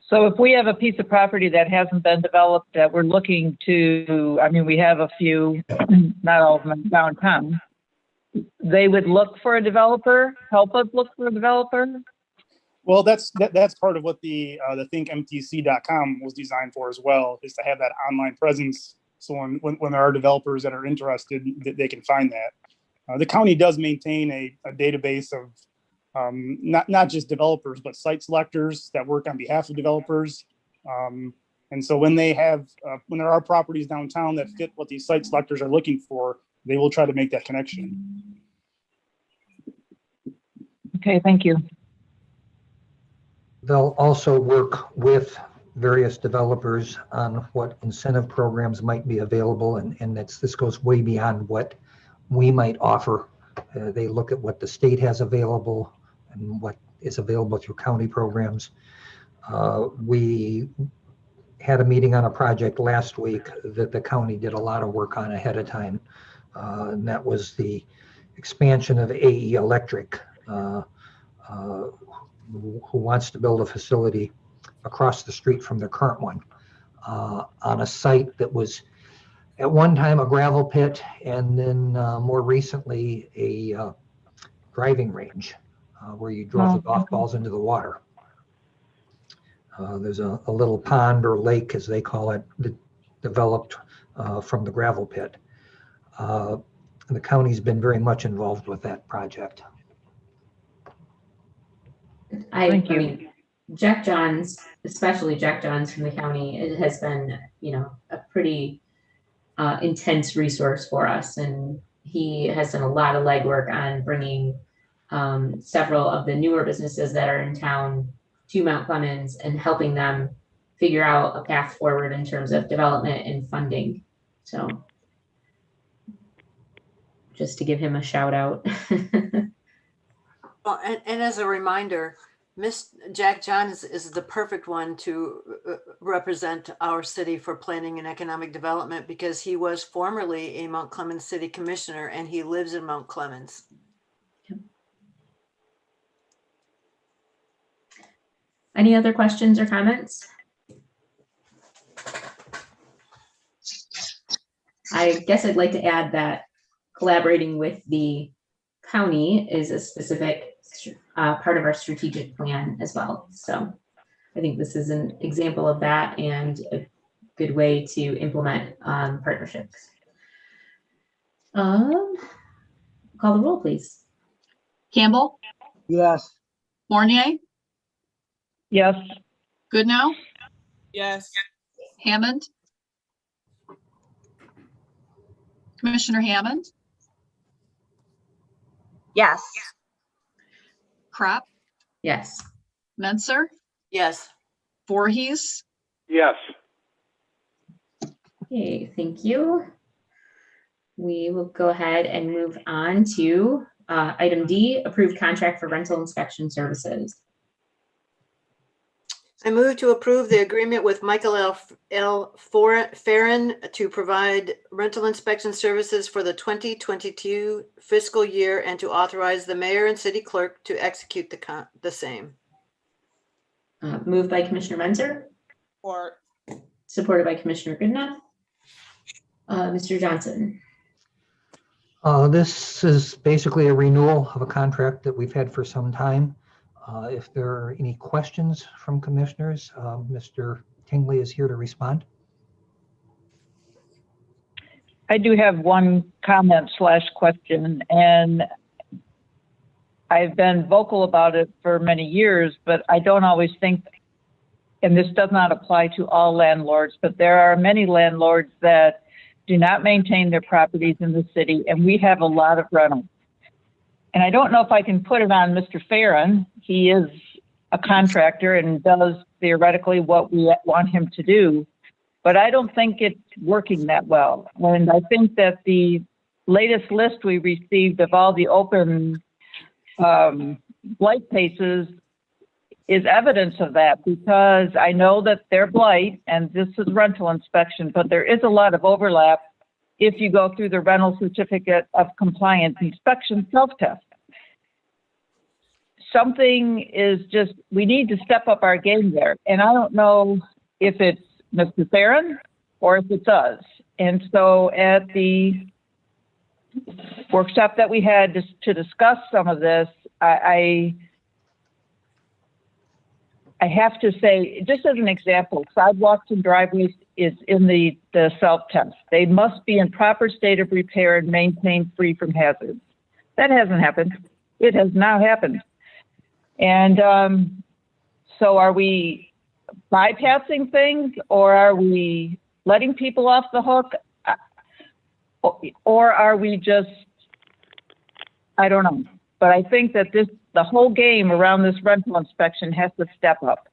So if we have a piece of property that hasn't been developed that we're looking to, we have a few, not all of them downtown, they would look for a developer, help us look for a developer? Well, that's part of what the thinkmtc.com was designed for as well, is to have that online presence. So when there are developers that are interested, they can find that. The county does maintain a database of not just developers, but site selectors that work on behalf of developers. And so when there are properties downtown that fit what these site selectors are looking for, they will try to make that connection. Okay, thank you. They'll also work with various developers on what incentive programs might be available, and this goes way beyond what we might offer. They look at what the state has available and what is available through county programs. We had a meeting on a project last week that the county did a lot of work on ahead of time. And that was the expansion of AE Electric, who wants to build a facility across the street from their current one on a site that was at one time a gravel pit, and then more recently a driving range where you drove the golf balls into the water. There's a little pond or lake, as they call it, that developed from the gravel pit. The county's been very much involved with that project. I mean, Jack Johns, especially Jack Johns from the county, it has been, a pretty intense resource for us. And he has done a lot of legwork on bringing several of the newer businesses that are in town to Mount Clemens and helping them figure out a path forward in terms of development and funding. So just to give him a shout out. Well, and as a reminder, Miss Jack Johns is the perfect one to represent our city for planning and economic development, because he was formerly a Mount Clemens City Commissioner and he lives in Mount Clemens. Any other questions or comments? I guess I'd like to add that collaborating with the county is a specific part of our strategic plan as well. So I think this is an example of that and a good way to implement partnerships. Call the roll, please. Campbell, Yes. Fournier, Yes. Goodnow, Yes. Hammond, Commissioner Hammond, Yes. Crop, Yes. Menser, Yes. Voorhees, Yes. Okay, thank you. We will go ahead and move on to item D, approved contract for rental inspection services. I move to approve the agreement with Michael L. Farren to provide rental inspection services for the 2022 fiscal year and to authorize the mayor and city clerk to execute the same. Moved by Commissioner Menzer, Or supported by Commissioner Goodenough. Mr. Johnson. This is basically a renewal of a contract that we've had for some time. If there are any questions from commissioners, Mr. Tingley is here to respond. I do have one comment / question, and I've been vocal about it for many years, but I don't always think, and this does not apply to all landlords, but there are many landlords that do not maintain their properties in the city, and we have a lot of rentals. And I don't know if I can put it on Mr. Farren. He is a contractor and does theoretically what we want him to do, but I don't think it's working that well. And I think that the latest list we received of all the open blight cases is evidence of that, because I know that they're blight and this is rental inspection, but there is a lot of overlap if you go through the rental certificate of compliance inspection self-test. Something is just, we need to step up our game there. And I don't know if it's Mr. Farren or if it's us. And so at the workshop that we had to discuss some of this, I have to say, just as an example, sidewalks and driveways is in the self-test. They must be in proper state of repair and maintained free from hazards. That hasn't happened. It has not happened. And so are we bypassing things, or are we letting people off the hook? Or are we just, I don't know. But I think that the whole game around this rental inspection has to step up.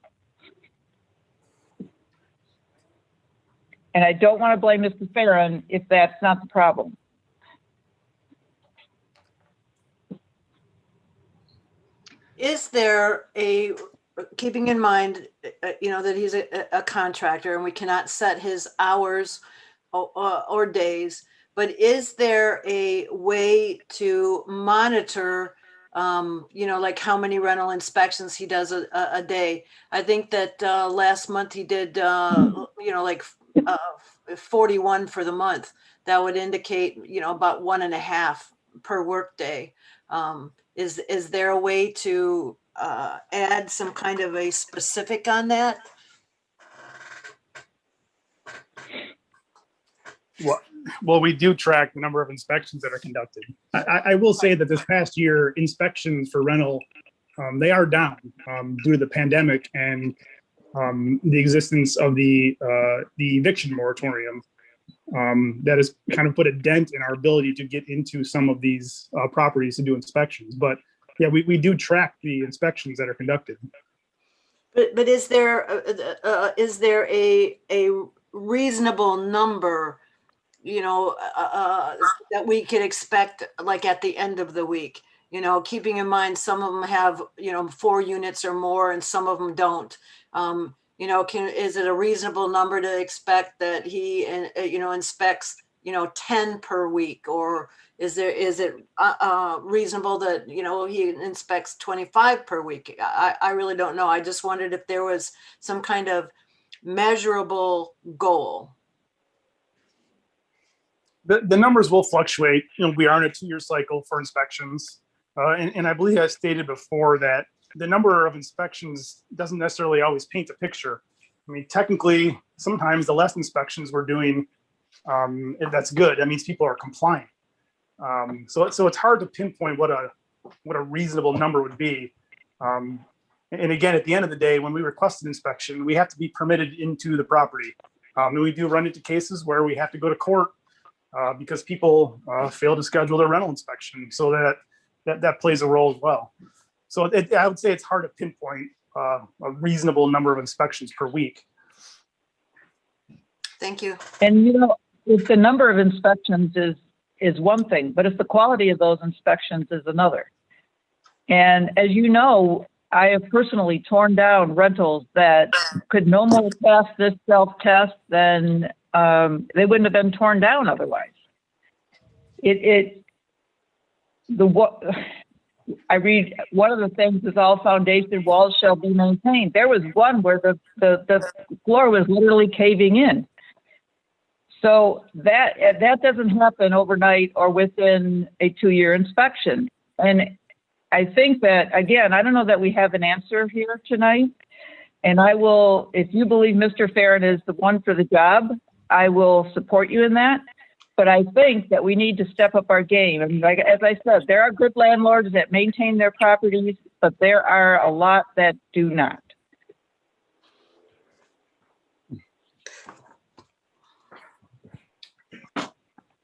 And I don't want to blame Mr. Farren if that's not the problem. Is there a, keeping in mind, that he's a contractor and we cannot set his hours or days, but is there a way to monitor, like how many rental inspections he does a day? I think that last month he did, 41 for the month. That would indicate, about 1.5 per workday. Is there a way to add some kind of a specific on that? Well, we do track the number of inspections that are conducted. I will say that this past year, inspections for rental, they are down due to the pandemic and the existence of the eviction moratorium. That has kind of put a dent in our ability to get into some of these properties to do inspections. But yeah, we do track the inspections that are conducted. But is there a reasonable number, that we could expect, like at the end of the week? Keeping in mind some of them have 4 units or more, and some of them don't. Is it a reasonable number to expect that he inspects 10 per week, or is it reasonable that he inspects 25 per week? I really don't know. I just wondered if there was some kind of measurable goal. The numbers will fluctuate. We are in a 2-year cycle for inspections, and I believe I stated before that the number of inspections doesn't necessarily always paint a picture. I mean, technically, sometimes the less inspections we're doing, that's good. That means people are compliant. So it's hard to pinpoint what a reasonable number would be. And again, at the end of the day, when we request an inspection, we have to be permitted into the property. And we do run into cases where we have to go to court because people fail to schedule their rental inspection. So that plays a role as well. So I would say it's hard to pinpoint a reasonable number of inspections per week. Thank you. And you know, if the number of inspections is one thing, but if the quality of those inspections is another. And as you know, I have personally torn down rentals that could no more pass this self-test than they wouldn't have been torn down otherwise. I read one of the things is all foundation walls shall be maintained. There was one where the floor was literally caving in. So that doesn't happen overnight or within a 2-year inspection. And I think that, again, I don't know that we have an answer here tonight. And I will, if you believe Mr. Farron is the one for the job, I will support you in that. But I think that we need to step up our game. I mean, like, as I said, there are good landlords that maintain their properties, but there are a lot that do not.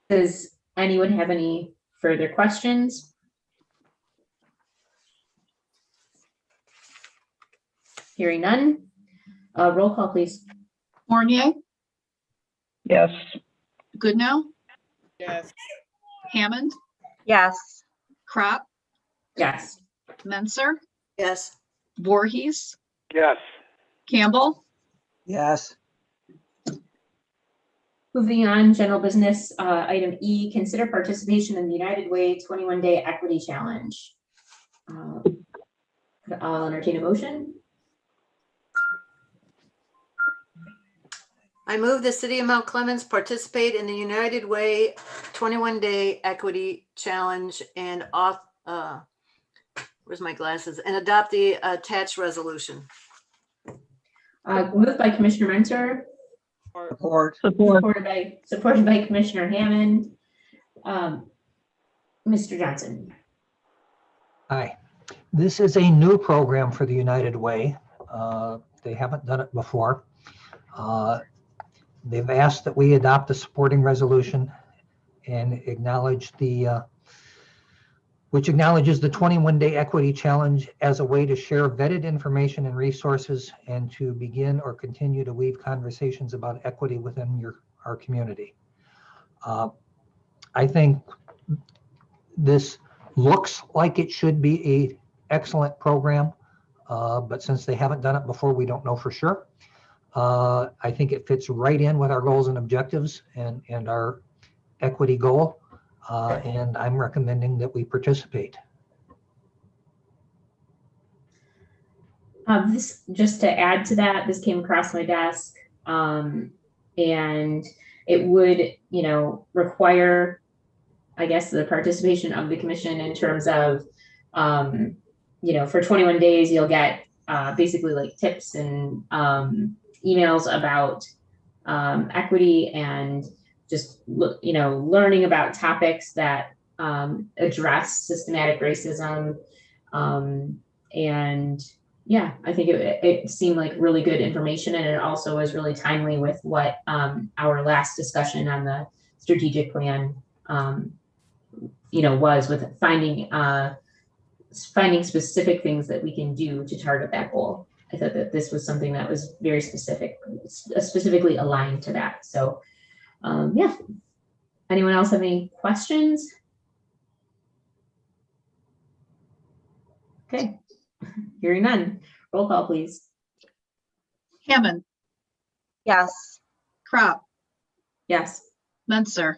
Does anyone have any further questions? Hearing none. Roll call, please. Fournier, Yes. Goodnow, Yes. Hammond, Yes. Crop, Yes. Menser, Yes. Voorhees, Yes. Campbell, Yes. Moving on, general business, item E, consider participation in the United Way 21-day equity challenge. I'll entertain a motion. I move the city of Mount Clemens participate in the United Way 21-day equity challenge and where's my glasses, and adopt the attached resolution. Moved by Commissioner Mentor, Support. supported by Commissioner Hammond. Mr. Johnson. Aye. This is a new program for the United Way. They haven't done it before. They've asked that we adopt a supporting resolution and acknowledge which acknowledges the 21-day equity challenge as a way to share vetted information and resources and to begin or continue to weave conversations about equity within our community. I think this looks like it should be an excellent program, but since they haven't done it before, we don't know for sure. I think it fits right in with our goals and objectives and our equity goal. And I'm recommending that we participate. This, just to add to that, this came across my desk, and it would, require, I guess, the participation of the commission in terms of, for 21 days, you'll get basically like tips and emails about equity and just learning about topics that address systematic racism, and yeah, I think it seemed like really good information, and it also was really timely with what our last discussion on the strategic plan was with finding specific things that we can do to target that goal. I thought that this was something that was very specifically aligned to that. So yeah. Anyone else have any questions? Okay, hearing none. Roll call, please. Hammond, Yes. Crop, Yes. Menser,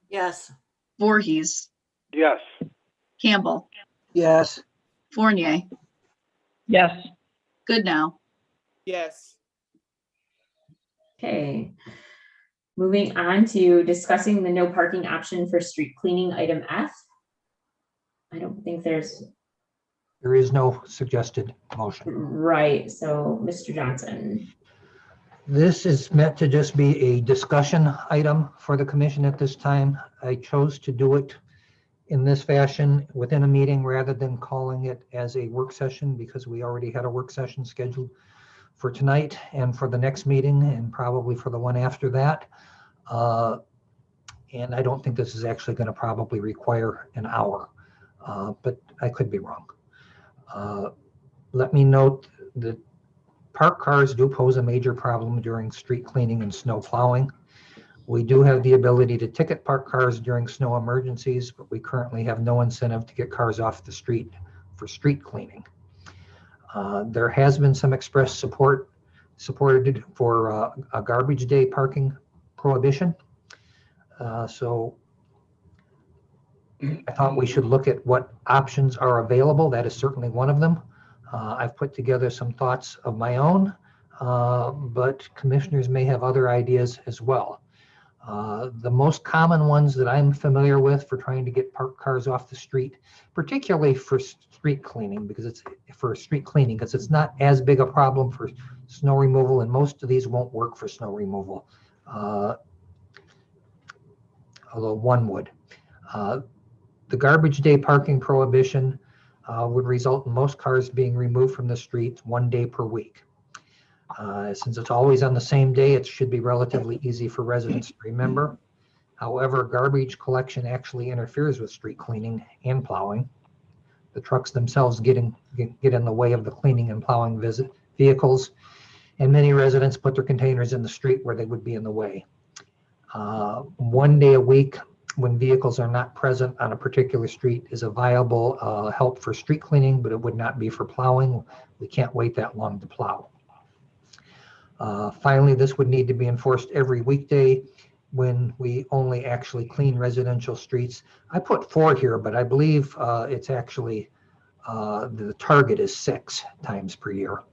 Yes. Voorhees, Yes. Campbell, Yes. Fournier, Yes. Goodnow, Yes. Okay. Moving on to discussing the no parking option for street cleaning, item F. I don't think there is no suggested motion. Right. So Mr. Johnson. This is meant to just be a discussion item for the commission at this time. I chose to do it in this fashion within a meeting rather than calling it as a work session because we already had a work session scheduled for tonight and for the next meeting and probably for the one after that. And I don't think this is actually going to probably require an hour, but I could be wrong. Let me note that parked cars do pose a major problem during street cleaning and snow plowing. We do have the ability to ticket parked cars during snow emergencies, but we currently have no incentive to get cars off the street for street cleaning. There has been some express supported for a garbage day parking prohibition. So I thought we should look at what options are available. That is certainly one of them. I've put together some thoughts of my own, but commissioners may have other ideas as well. The most common ones that I'm familiar with for trying to get parked cars off the street, particularly for street cleaning, because it's not as big a problem for snow removal, and most of these won't work for snow removal, although one would. The garbage day parking prohibition would result in most cars being removed from the street 1 day per week. Since it's always on the same day, it should be relatively easy for residents to remember. However, garbage collection actually interferes with street cleaning and plowing. The trucks themselves get in the way of the cleaning and plowing vehicles, and many residents put their containers in the street where they would be in the way. 1 day a week when vehicles are not present on a particular street is a viable help for street cleaning, but it would not be for plowing. We can't wait that long to plow. Finally, this would need to be enforced every weekday when we only actually clean residential streets. I put 4 here, but I believe it's actually, the target is 6 times per year.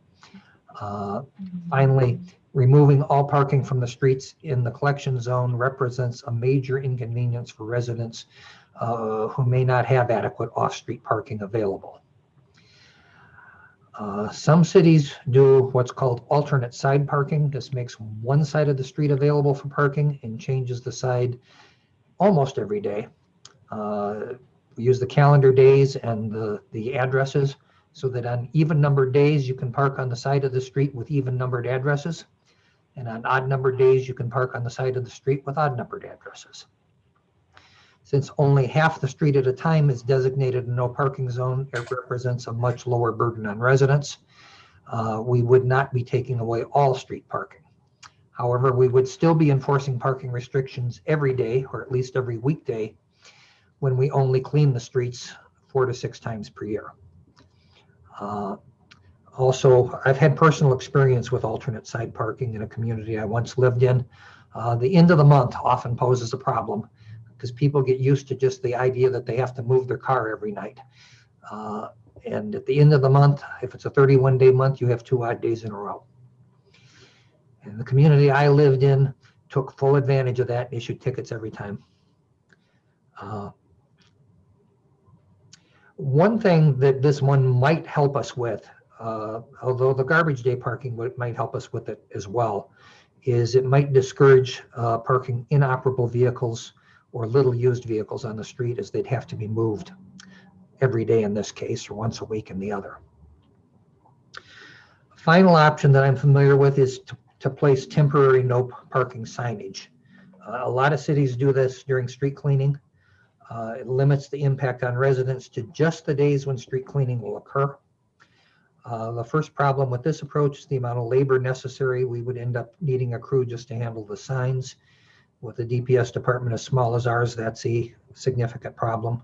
Finally, removing all parking from the streets in the collection zone represents a major inconvenience for residents who may not have adequate off-street parking available. Some cities do what's called alternate side parking. This makes one side of the street available for parking and changes the side almost every day. We use the calendar days and the addresses so that on even numbered days, you can park on the side of the street with even numbered addresses. And on odd numbered days, you can park on the side of the street with odd numbered addresses. Since only half the street at a time is designated a no parking zone, it represents a much lower burden on residents. We would not be taking away all street parking. However, we would still be enforcing parking restrictions every day, or at least every weekday, when we only clean the streets 4 to 6 times per year. Also, I've had personal experience with alternate side parking in a community I once lived in. The end of the month often poses a problem because people get used to just the idea that they have to move their car every night. And at the end of the month, if it's a 31-day month, you have 2 odd days in a row. And the community I lived in took full advantage of that and issued tickets every time. One thing that this one might help us with, although the garbage day parking might help us with it as well, is it might discourage parking inoperable vehicles or little used vehicles on the street, as they'd have to be moved every day in this case, or once a week in the other. Final option that I'm familiar with is to place temporary no parking signage. A lot of cities do this during street cleaning. It limits the impact on residents to just the days when street cleaning will occur. The first problem with this approach is the amount of labor necessary. We would end up needing a crew just to handle the signs. With a DPS department as small as ours, that's a significant problem.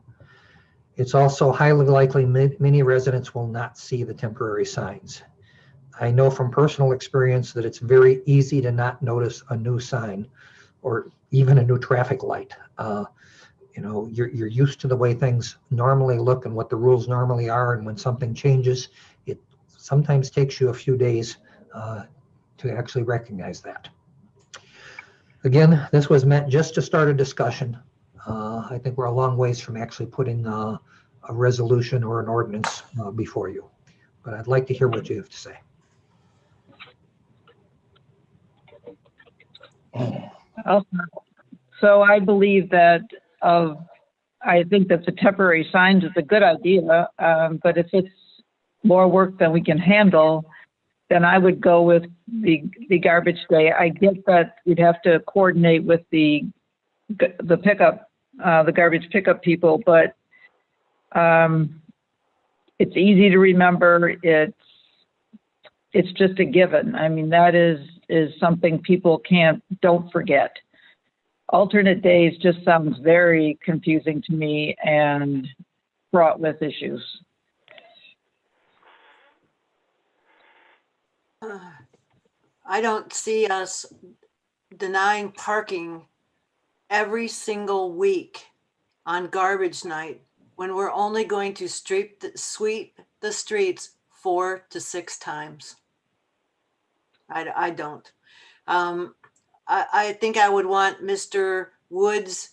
It's also highly likely many residents will not see the temporary signs. I know from personal experience that it's very easy to not notice a new sign or even a new traffic light. You know, you're used to the way things normally look and what the rules normally are, and when something changes, it sometimes takes you a few days to actually recognize that. Again, this was meant just to start a discussion. I think we're a long ways from actually putting a resolution or an ordinance before you, but I'd like to hear what you have to say. So I believe that I think that the temporary signs is a good idea, but if it's more work than we can handle, then I would go with the garbage day. I get that you'd have to coordinate with the pickup, the garbage pickup people, but It's easy to remember. It's just a given. I mean, that is something people don't forget. Alternate days just sounds very confusing to me and fraught with issues. I don't see us denying parking every single week on garbage night when we're only going to sweep the streets 4 to 6 times. I don't. I think I would want Mr. Wood's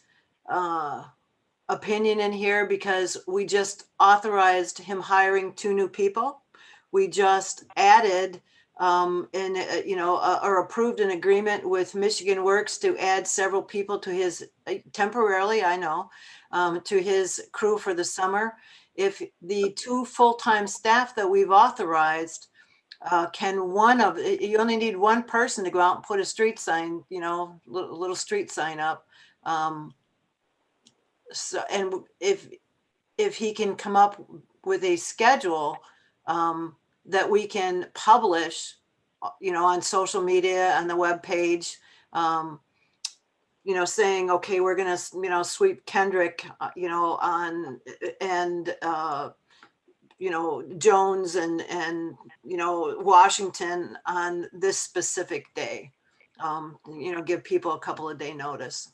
opinion in here, because we just authorized him hiring 2 new people. We just added or approved an agreement with Michigan Works to add several people to his temporarily, I know, to his crew for the summer. If the 2 full-time staff that we've authorized you only need 1 person to go out and put a street sign, little street sign up. So, and if he can come up with a schedule that we can publish, on social media, on the web page, saying, okay, we're going to, sweep Kendrick, Jones and Washington on this specific day. Give people a couple of day notice.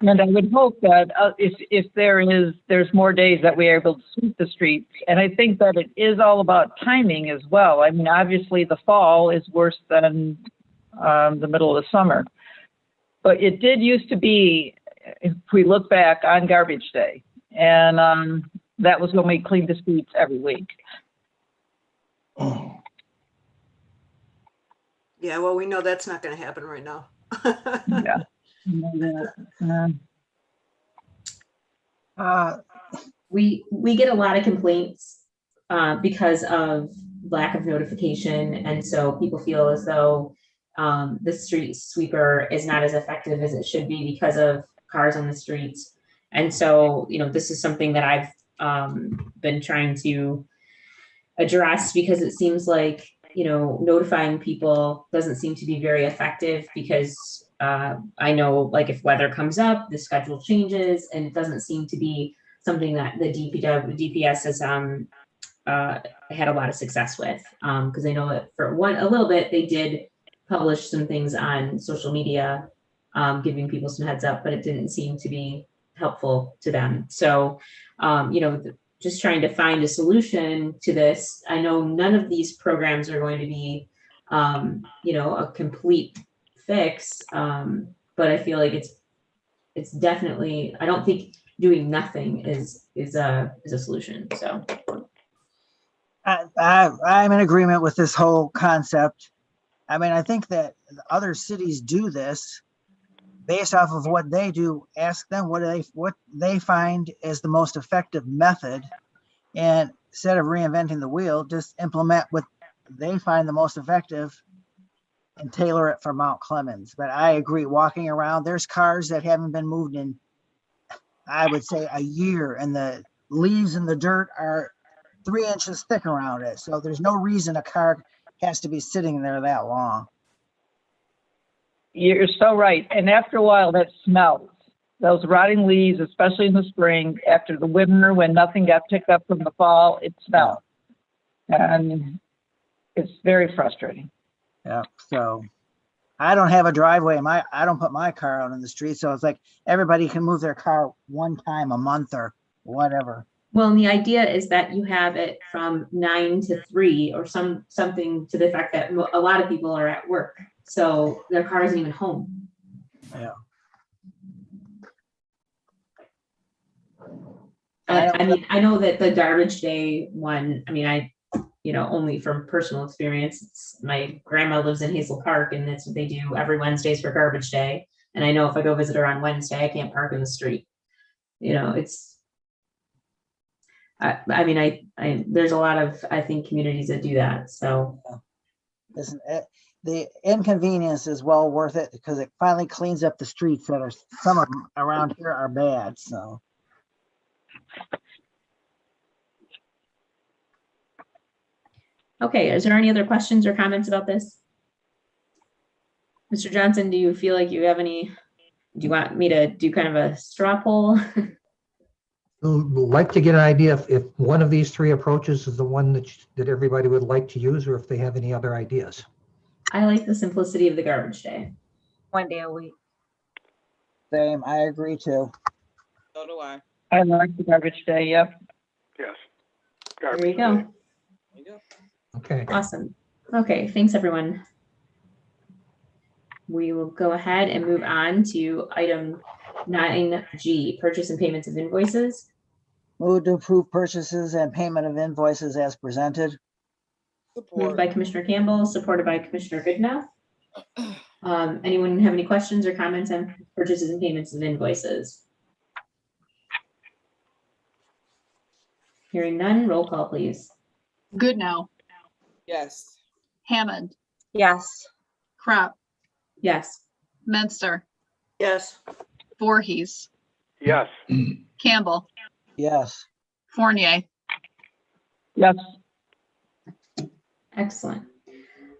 And I would hope that if there's more days that we are able to sweep the streets. And I think that it is all about timing as well. I mean, obviously the fall is worse than the middle of the summer. But it did used to be, if we look back, on garbage day. And that was when we cleaned the streets every week. Yeah, well, we know that's not going to happen right now. Yeah. We get a lot of complaints because of lack of notification, and so people feel as though the street sweeper is not as effective as it should be because of cars on the streets. And so, this is something that I've been trying to address, because it seems like, notifying people doesn't seem to be very effective, because I know, like, if weather comes up, the schedule changes, and it doesn't seem to be something that the DPS has had a lot of success with, because I know that for a little bit they did publish some things on social media, giving people some heads up, but it didn't seem to be helpful to them. So, just trying to find a solution to this. I know none of these programs are going to be, a complete fix, but I feel like it's definitely, I don't think doing nothing is a solution. So I'm in agreement with this whole concept. I mean, I think that other cities do this based off of what they do. Ask them what they find is the most effective method, and instead of reinventing the wheel, just implement what they find the most effective and tailor it for Mount Clemens. But I agree, walking around, there's cars that haven't been moved in, I would say, a year, and the leaves and the dirt are 3 inches thick around it. So there's no reason a car has to be sitting there that long. You're so right. And after a while, that smells. Those rotting leaves, especially in the spring, after the winter, when nothing got picked up from the fall, it smells. And it's very frustrating. Yeah. So I don't have a driveway. I don't put my car out in the street. So it's like everybody can move their car one time a month or whatever. Well, and the idea is that you have it from 9 to 3 or something to the effect that a lot of people are at work, so their car isn't even home. Yeah. I mean, I know that the garbage day one, I mean, only from personal experience, my grandma lives in Hazel Park, and that's what they do every Wednesdays for garbage day. And I know if I go visit her on Wednesday, I can't park in the street. I mean, there's a lot of, I think, communities that do that. So listen, the inconvenience is well worth it, because it finally cleans up the streets that are, some of them around here are bad. So Okay, is there any other questions or comments about this? Mr. Johnson, do you feel like you have any, do you want me to do kind of a straw poll? Like to get an idea if one of these three approaches is the one that everybody would like to use, or if they have any other ideas. I like the simplicity of the garbage day. 1 day a week. Same, I agree too. So do I. I like the garbage day, yep. Yes. There you go. There you go. Okay. Awesome. Okay, thanks everyone. We will go ahead and move on to item 9G, purchase and payments of invoices. Move to approve purchases and payment of invoices as presented. Moved by Commissioner Campbell, supported by Commissioner Goodenough. Anyone have any questions or comments on purchases and payments of invoices? Hearing none, roll call, please. Goodnow, Yes. Hammond, Yes. Crop, Yes. Menster, Yes. Voorhees, Yes. Campbell, Yes. Fournier. Yes. Excellent.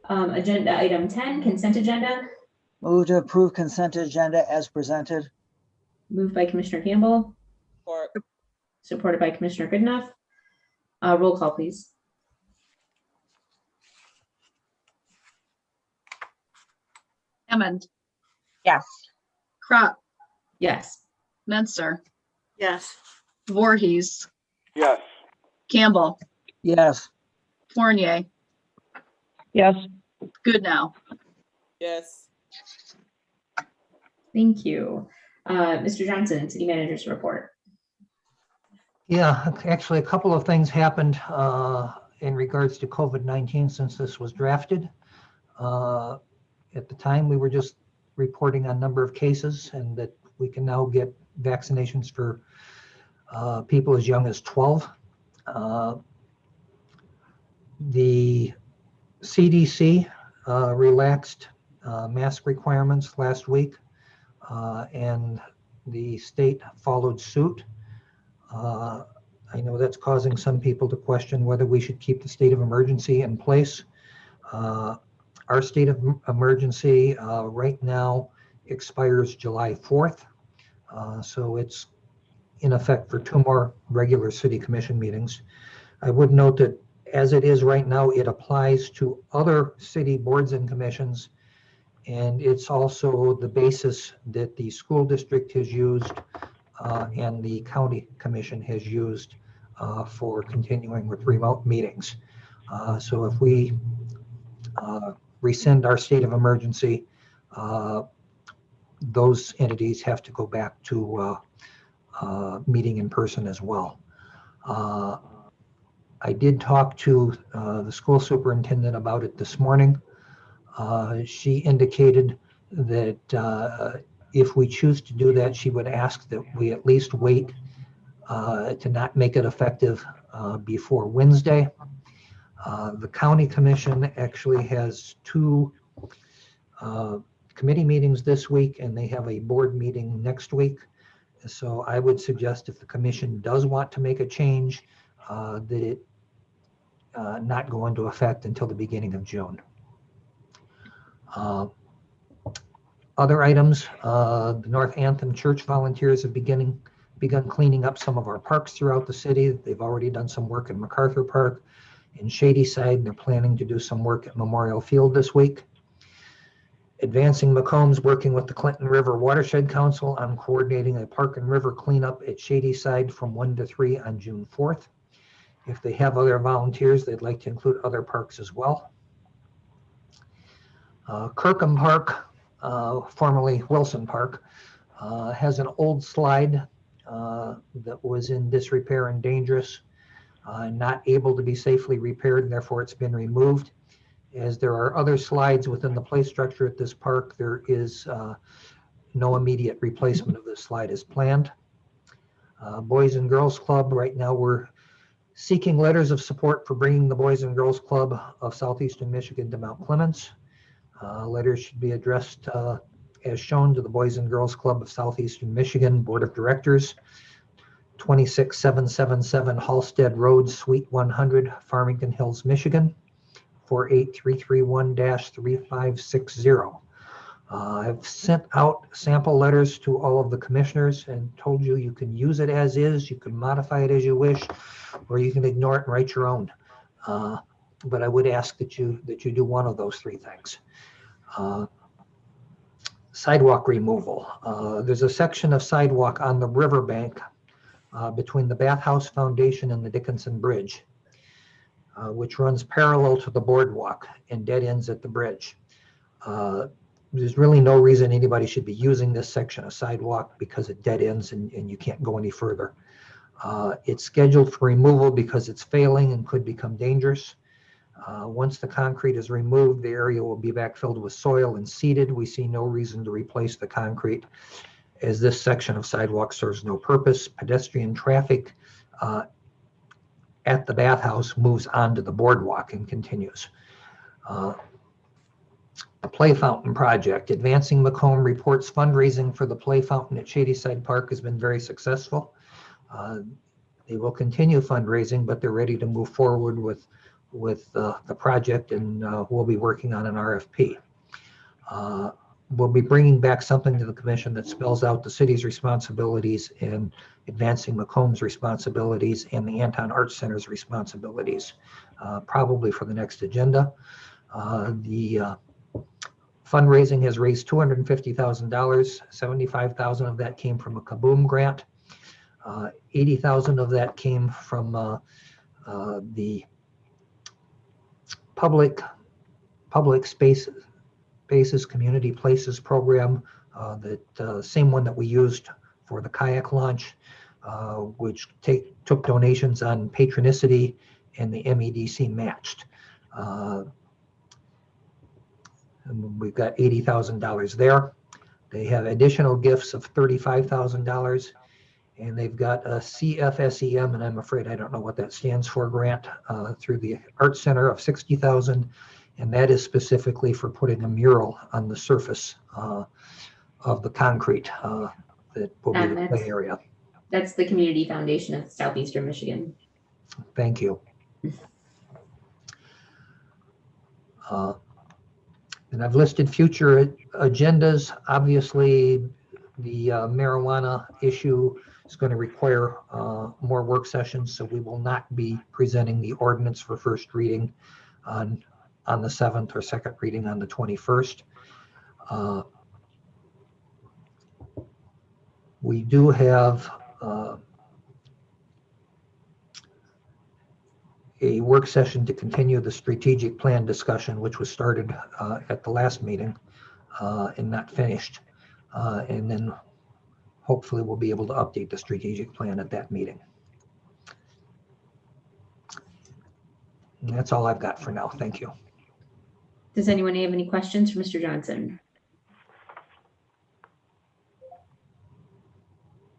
Agenda item 10, consent agenda. Move to approve consent agenda as presented. Moved by Commissioner Campbell, Or supported by Commissioner Goodenough. Roll call, please. Hammond, Yes. Crop, Yes. Menster, Yes. Voorhees, Yes. Campbell, Yes. Fournier, Yes. Goodnow. yes. Thank you. Mr. Johnson, City Manager's report. Yeah, actually, a couple of things happened in regards to COVID-19 since this was drafted. At the time, we were just reporting on number of cases, and that we can now get vaccinations for people as young as 12. The CDC relaxed mask requirements last week, and the state followed suit. I know that's causing some people to question whether we should keep the state of emergency in place. Our state of emergency right now expires July 4th. So it's in effect for 2 more regular city commission meetings. I would note that as it is right now, it applies to other city boards and commissions. And it's also the basis that the school district has used and the county commission has used for continuing with remote meetings. So if we rescind our state of emergency, those entities have to go back to meeting in person as well. I did talk to the school superintendent about it this morning. She indicated that if we choose to do that, she would ask that we at least wait to not make it effective before Wednesday. The county commission actually has 2 committee meetings this week, and they have a board meeting next week. So I would suggest if the commission does want to make a change, that it not go into effect until the beginning of June. Other items, the North Anthem Church volunteers have begun cleaning up some of our parks throughout the city. They've already done some work in MacArthur Park. In Shadyside, they're planning to do some work at Memorial Field this week. Advancing Macomb's working with the Clinton River Watershed Council on coordinating a park and river cleanup at Shadyside from 1 to 3 on June 4th. If they have other volunteers, they'd like to include other parks as well. Kirkham Park, formerly Wilson Park, has an old slide that was in disrepair and dangerous, not able to be safely repaired, and therefore it's been removed. As there are other slides within the play structure at this park, there is no immediate replacement of this slide as planned. Boys and Girls Club, right now we're seeking letters of support for bringing the Boys and Girls Club of Southeastern Michigan to Mount Clemens. Letters should be addressed as shown to the Boys and Girls Club of Southeastern Michigan Board of Directors. 26777 Halsted Road, Suite 100, Farmington Hills, Michigan, 48331-3560. I've sent out sample letters to all of the commissioners and told you you can use it as is, you can modify it as you wish, or you can ignore it and write your own. But I would ask that you do one of those three things. Sidewalk removal. There's a section of sidewalk on the riverbank between the Bathhouse Foundation and the Dickinson Bridge, which runs parallel to the boardwalk and dead ends at the bridge. There's really no reason anybody should be using this section of sidewalk because it dead ends and you can't go any further. It's scheduled for removal because it's failing and could become dangerous. Once the concrete is removed, the area will be backfilled with soil and seeded. We see no reason to replace the concrete as this section of sidewalk serves no purpose. Pedestrian traffic at the bathhouse moves onto the boardwalk and continues. The Play Fountain project. Advancing Macomb reports fundraising for the Play Fountain at Shadyside Park has been very successful. They will continue fundraising, but they're ready to move forward with the project, and we'll be working on an RFP. We'll be bringing back something to the commission that spells out the city's responsibilities and Advancing Macomb's responsibilities and the Anton Arts Center's responsibilities, probably for the next agenda. The fundraising has raised $250,000. $75,000 of that came from a Kaboom grant. $80,000 of that came from the public spaces, community places program, that same one that we used for the kayak launch, which took donations on patronicity, and the MEDC matched. And we've got $80,000 there. They have additional gifts of $35,000, and they've got a CFSEM, and I'm afraid I don't know what that stands for, grant through the Art Center of $60,000, and that is specifically for putting a mural on the surface of the concrete that will be the play area. That's the Community Foundation of Southeastern Michigan. Thank you. And I've listed future agendas. Obviously, the marijuana issue is going to require more work sessions, so we will not be presenting the ordinance for first reading on the 7th or second reading on the 21st. We do have a work session to continue the strategic plan discussion, which was started at the last meeting and not finished. And then hopefully we'll be able to update the strategic plan at that meeting. And that's all I've got for now. Thank you. Does anyone have any questions for Mr. Johnson?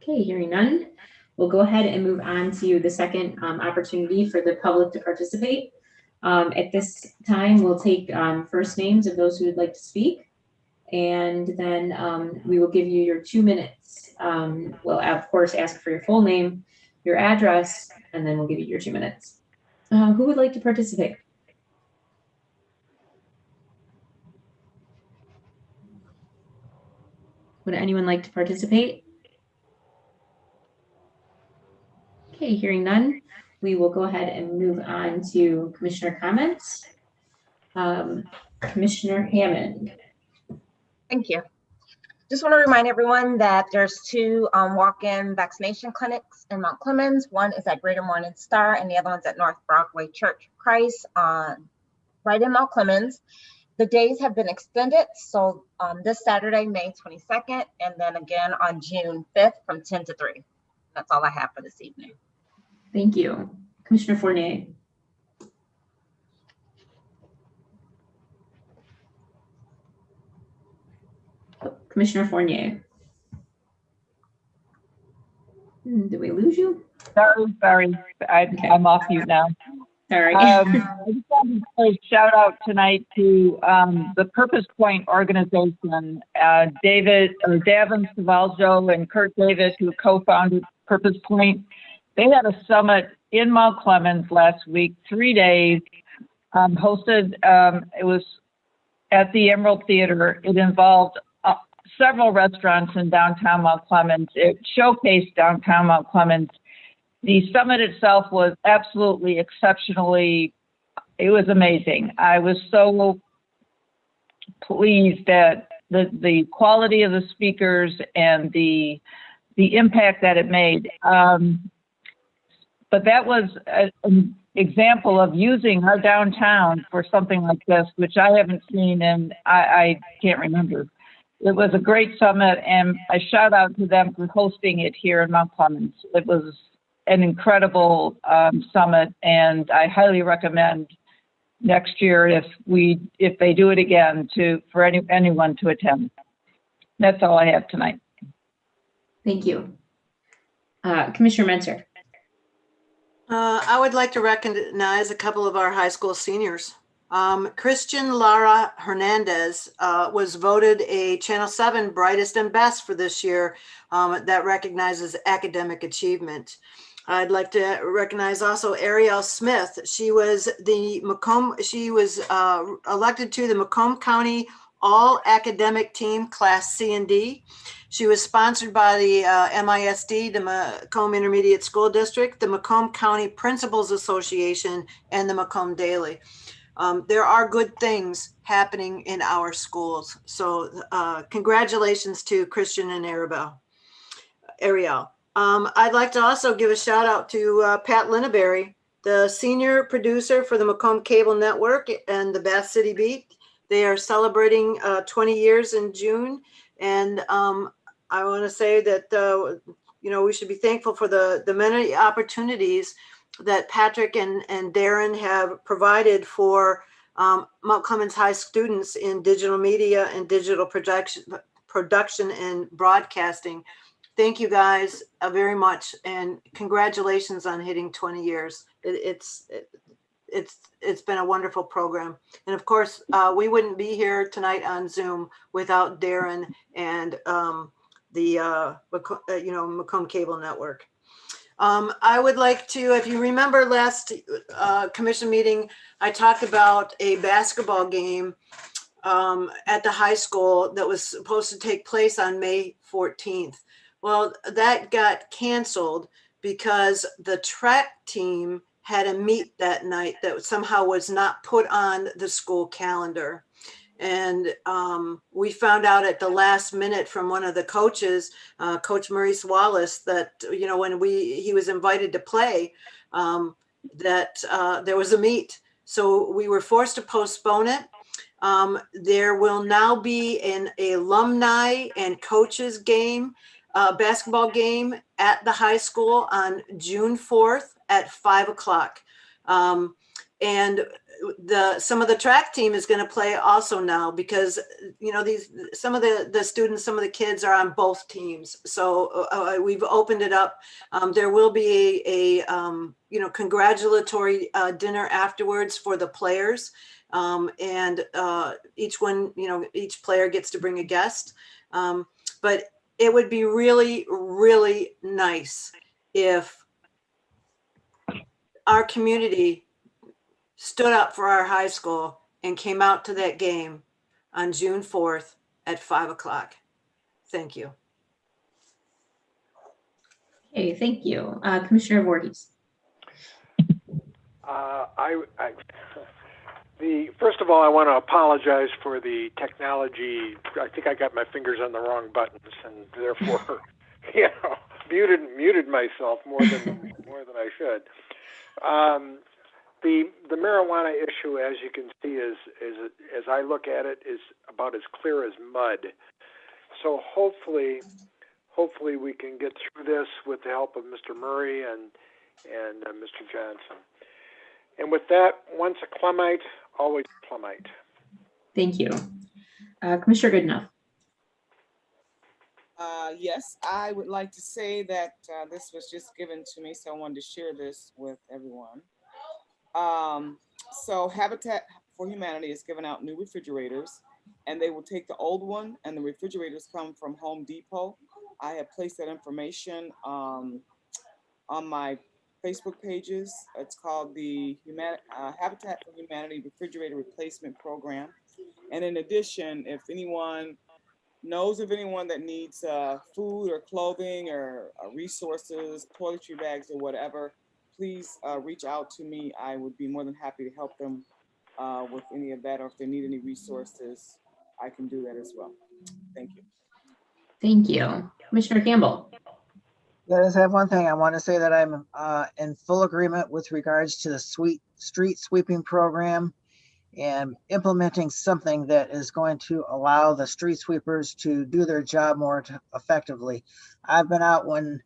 Okay, hearing none, we'll go ahead and move on to the second opportunity for the public to participate. At this time, we'll take first names of those who would like to speak, and then we will give you your 2 minutes. We'll, of course, ask for your full name, your address, and then we'll give you your 2 minutes. Who would like to participate? Would anyone like to participate? Okay, hearing none, we will go ahead and move on to commissioner comments. Commissioner Hammond. Thank you. Just want to remind everyone that there's 2 walk-in vaccination clinics in Mount Clemens. One is at Greater Morning Star, and the other one's at North Broadway Church of Christ, right in Mount Clemens. The days have been extended, so this Saturday, May 22nd, and then again on June 5th from 10 to 3. That's all I have for this evening. Thank you. Commissioner Fournier. Commissioner Fournier. Did we lose you? Sorry. I'm off mute now. Sorry. I just wanted to shout out tonight to the Purpose Point organization, Davin Savaljo and Kurt Davis, who co-founded Purpose Point. They had a summit in Mount Clemens last week, 3 days, hosted, it was at the Emerald Theater. It involved several restaurants in downtown Mount Clemens. It showcased downtown Mount Clemens. The summit itself was absolutely exceptionally, it was amazing. I was so pleased at the quality of the speakers and the impact that it made. But that was an example of using our downtown for something like this, which I haven't seen and I can't remember. It was a great summit, and I shout out to them for hosting it here in Mount Clemens. It was an incredible summit, and I highly recommend next year if they do it again for anyone to attend. That's all I have tonight. Thank you. Commissioner Menzer. I would like to recognize a couple of our high school seniors. Christian Lara Hernandez was voted a Channel 7 Brightest and Best for this year. That recognizes academic achievement. I'd like to recognize also Ariel Smith. She was elected to the Macomb County All Academic Team Class C and D. She was sponsored by the MISD, the Macomb Intermediate School District, the Macomb County Principals Association, and the Macomb Daily. There are good things happening in our schools. So congratulations to Christian and Ariel. I'd like to also give a shout out to Pat Linneberry, the senior producer for the Macomb Cable Network and the Bath City Beat. They are celebrating 20 years in June. And I want to say that, we should be thankful for the many opportunities that Patrick and Darren have provided for Mount Clemens High students in digital media and digital production and broadcasting. Thank you guys very much, and congratulations on hitting 20 years. It's been a wonderful program, and of course, we wouldn't be here tonight on Zoom without Darren and the Macomb Cable Network. I would like to, if you remember last commission meeting, I talked about a basketball game at the high school that was supposed to take place on May 14th. Well, that got canceled because the track team had a meet that night that somehow was not put on the school calendar. And we found out at the last minute from one of the coaches, Coach Maurice Wallace, that, when he was invited to play, that there was a meet. So we were forced to postpone it. There will now be an alumni and coaches game, basketball game at the high school on June 4th at 5 o'clock. And some of the track team is going to play also now because, some of the students, some of the kids are on both teams. So we've opened it up. There will be a congratulatory dinner afterwards for the players. And each player gets to bring a guest. But it would be really, really nice if our community stood up for our high school and came out to that game on June 4th at 5 o'clock. Thank you. Okay, thank you. Commissioner Voorhees. First of all, I want to apologize for the technology. I think I got my fingers on the wrong buttons, and therefore, muted myself more than I should. The marijuana issue, as you can see, as I look at it, is about as clear as mud. So hopefully we can get through this with the help of Mr. Murray and Mr. Johnson. And with that, once a Clemite, always a Clemite. Thank you. Commissioner Goodenough. Yes, I would like to say that this was just given to me, so I wanted to share this with everyone. So Habitat for Humanity is giving out new refrigerators, and they will take the old one, and the refrigerators come from Home Depot. I have placed that information on my Facebook pages. It's called the Habitat for Humanity Refrigerator Replacement Program. And in addition, if anyone knows of anyone that needs food or clothing or resources, toiletry bags or whatever, please reach out to me. I would be more than happy to help them with any of that, or if they need any resources, I can do that as well. Thank you. Thank you. Commissioner Campbell. Yeah, I just have one thing. I want to say that I'm in full agreement with regards to the street sweeping program and implementing something that is going to allow the street sweepers to do their job more effectively. I've been out when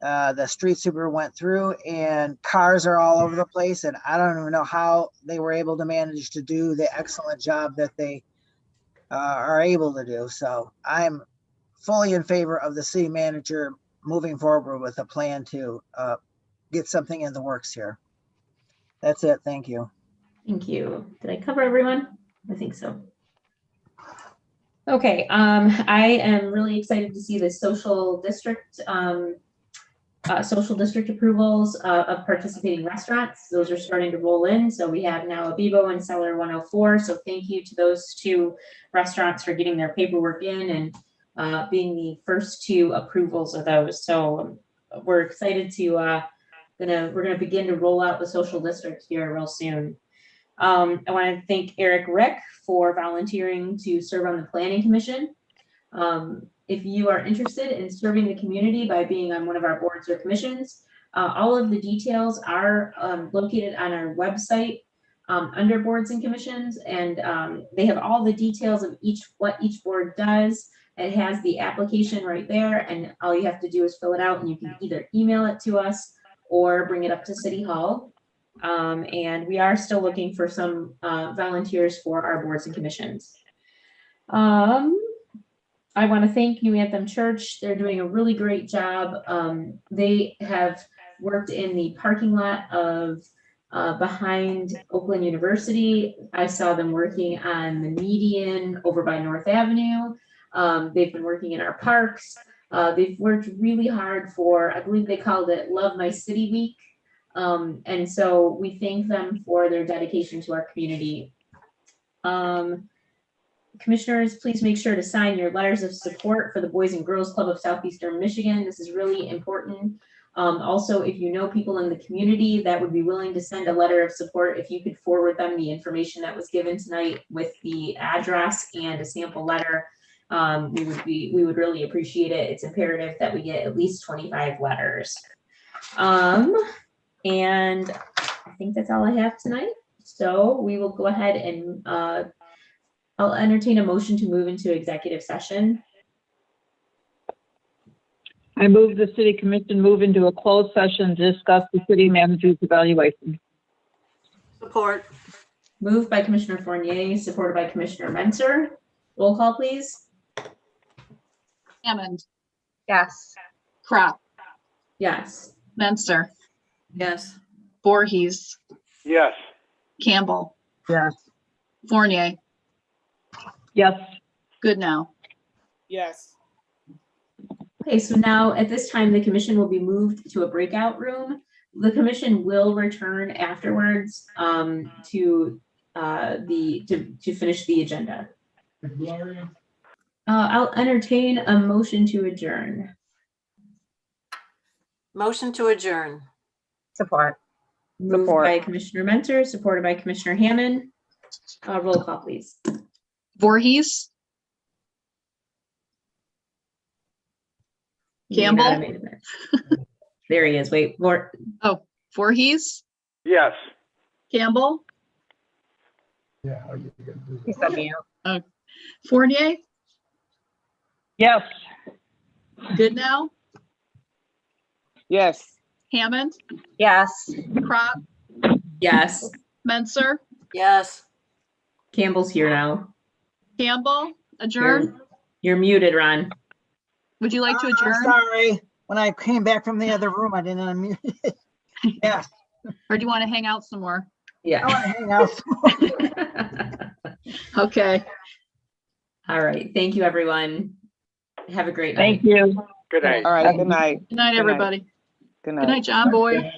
the street sweeper went through and cars are all over the place, and I don't even know how they were able to manage to do the excellent job that they are able to do. So I'm fully in favor of the city manager moving forward with a plan to get something in the works here. That's it. Thank you. Thank you. Did I cover everyone? I think so. Okay, I am really excited to see the social district approvals of participating restaurants. Those are starting to roll in. So we have now a Bebo and Cellar 104. So thank you to those two restaurants for getting their paperwork in and being the first two approvals of those. So we're excited to we're gonna begin to roll out the social district here real soon. I want to thank Eric Rick for volunteering to serve on the Planning Commission. If you are interested in serving the community by being on one of our boards or commissions, all of the details are located on our website under boards and commissions, and they have all the details of what each board does. It has the application right there, and all you have to do is fill it out, and you can either email it to us or bring it up to City Hall. And we are still looking for some volunteers for our boards and commissions. I want to thank New Anthem Church. They're doing a really great job. They have worked in the parking lot of behind Oakland University. I saw them working on the median over by North Avenue. They've been working in our parks. They've worked really hard for, I believe they called it Love My City Week. And so we thank them for their dedication to our community. Commissioners, please make sure to sign your letters of support for the Boys and Girls Club of Southeastern Michigan. This is really important. Also, if you know people in the community that would be willing to send a letter of support, if you could forward them the information that was given tonight with the address and a sample letter, we would really appreciate it. It's imperative that we get at least 25 letters. And I think that's all I have tonight. So we will go ahead and I'll entertain a motion to move into executive session. I move the city commission move into a closed session to discuss the city manager's evaluation. Support. Moved by Commissioner Fournier, supported by Commissioner Menser. Roll call, please. Hammond, Yes. Crop, Yes. Menser, Yes. Voorhees, Yes. Campbell, Yes. Fournier, Yes. Goodnow. Yes. Okay, so now at this time, the commission will be moved to a breakout room. The commission will return afterwards to finish the agenda. I'll entertain a motion to adjourn. Motion to adjourn. Support. Moved by Commissioner Mentor, supported by Commissioner Hammond. Roll call, please. Voorhees, Campbell. There he is. Wait. Voorhees, Yes. Campbell, Yeah. Fournier, Yes. Goodnow, Yes. Hammond, Yes. Crop, Yes. Menser, Yes. Campbell's here now. Campbell, adjourn. You're muted, Ron. Would you like to I'm adjourn? sorry. When I came back from the other room, I didn't unmute it. Yes. Or do you want to hang out some more? Yeah. I want to hang out. Okay. All right. Thank you, everyone. Have a great night. Thank you. Good night. All right. Good night. Good night, everybody. Good night, John Boy.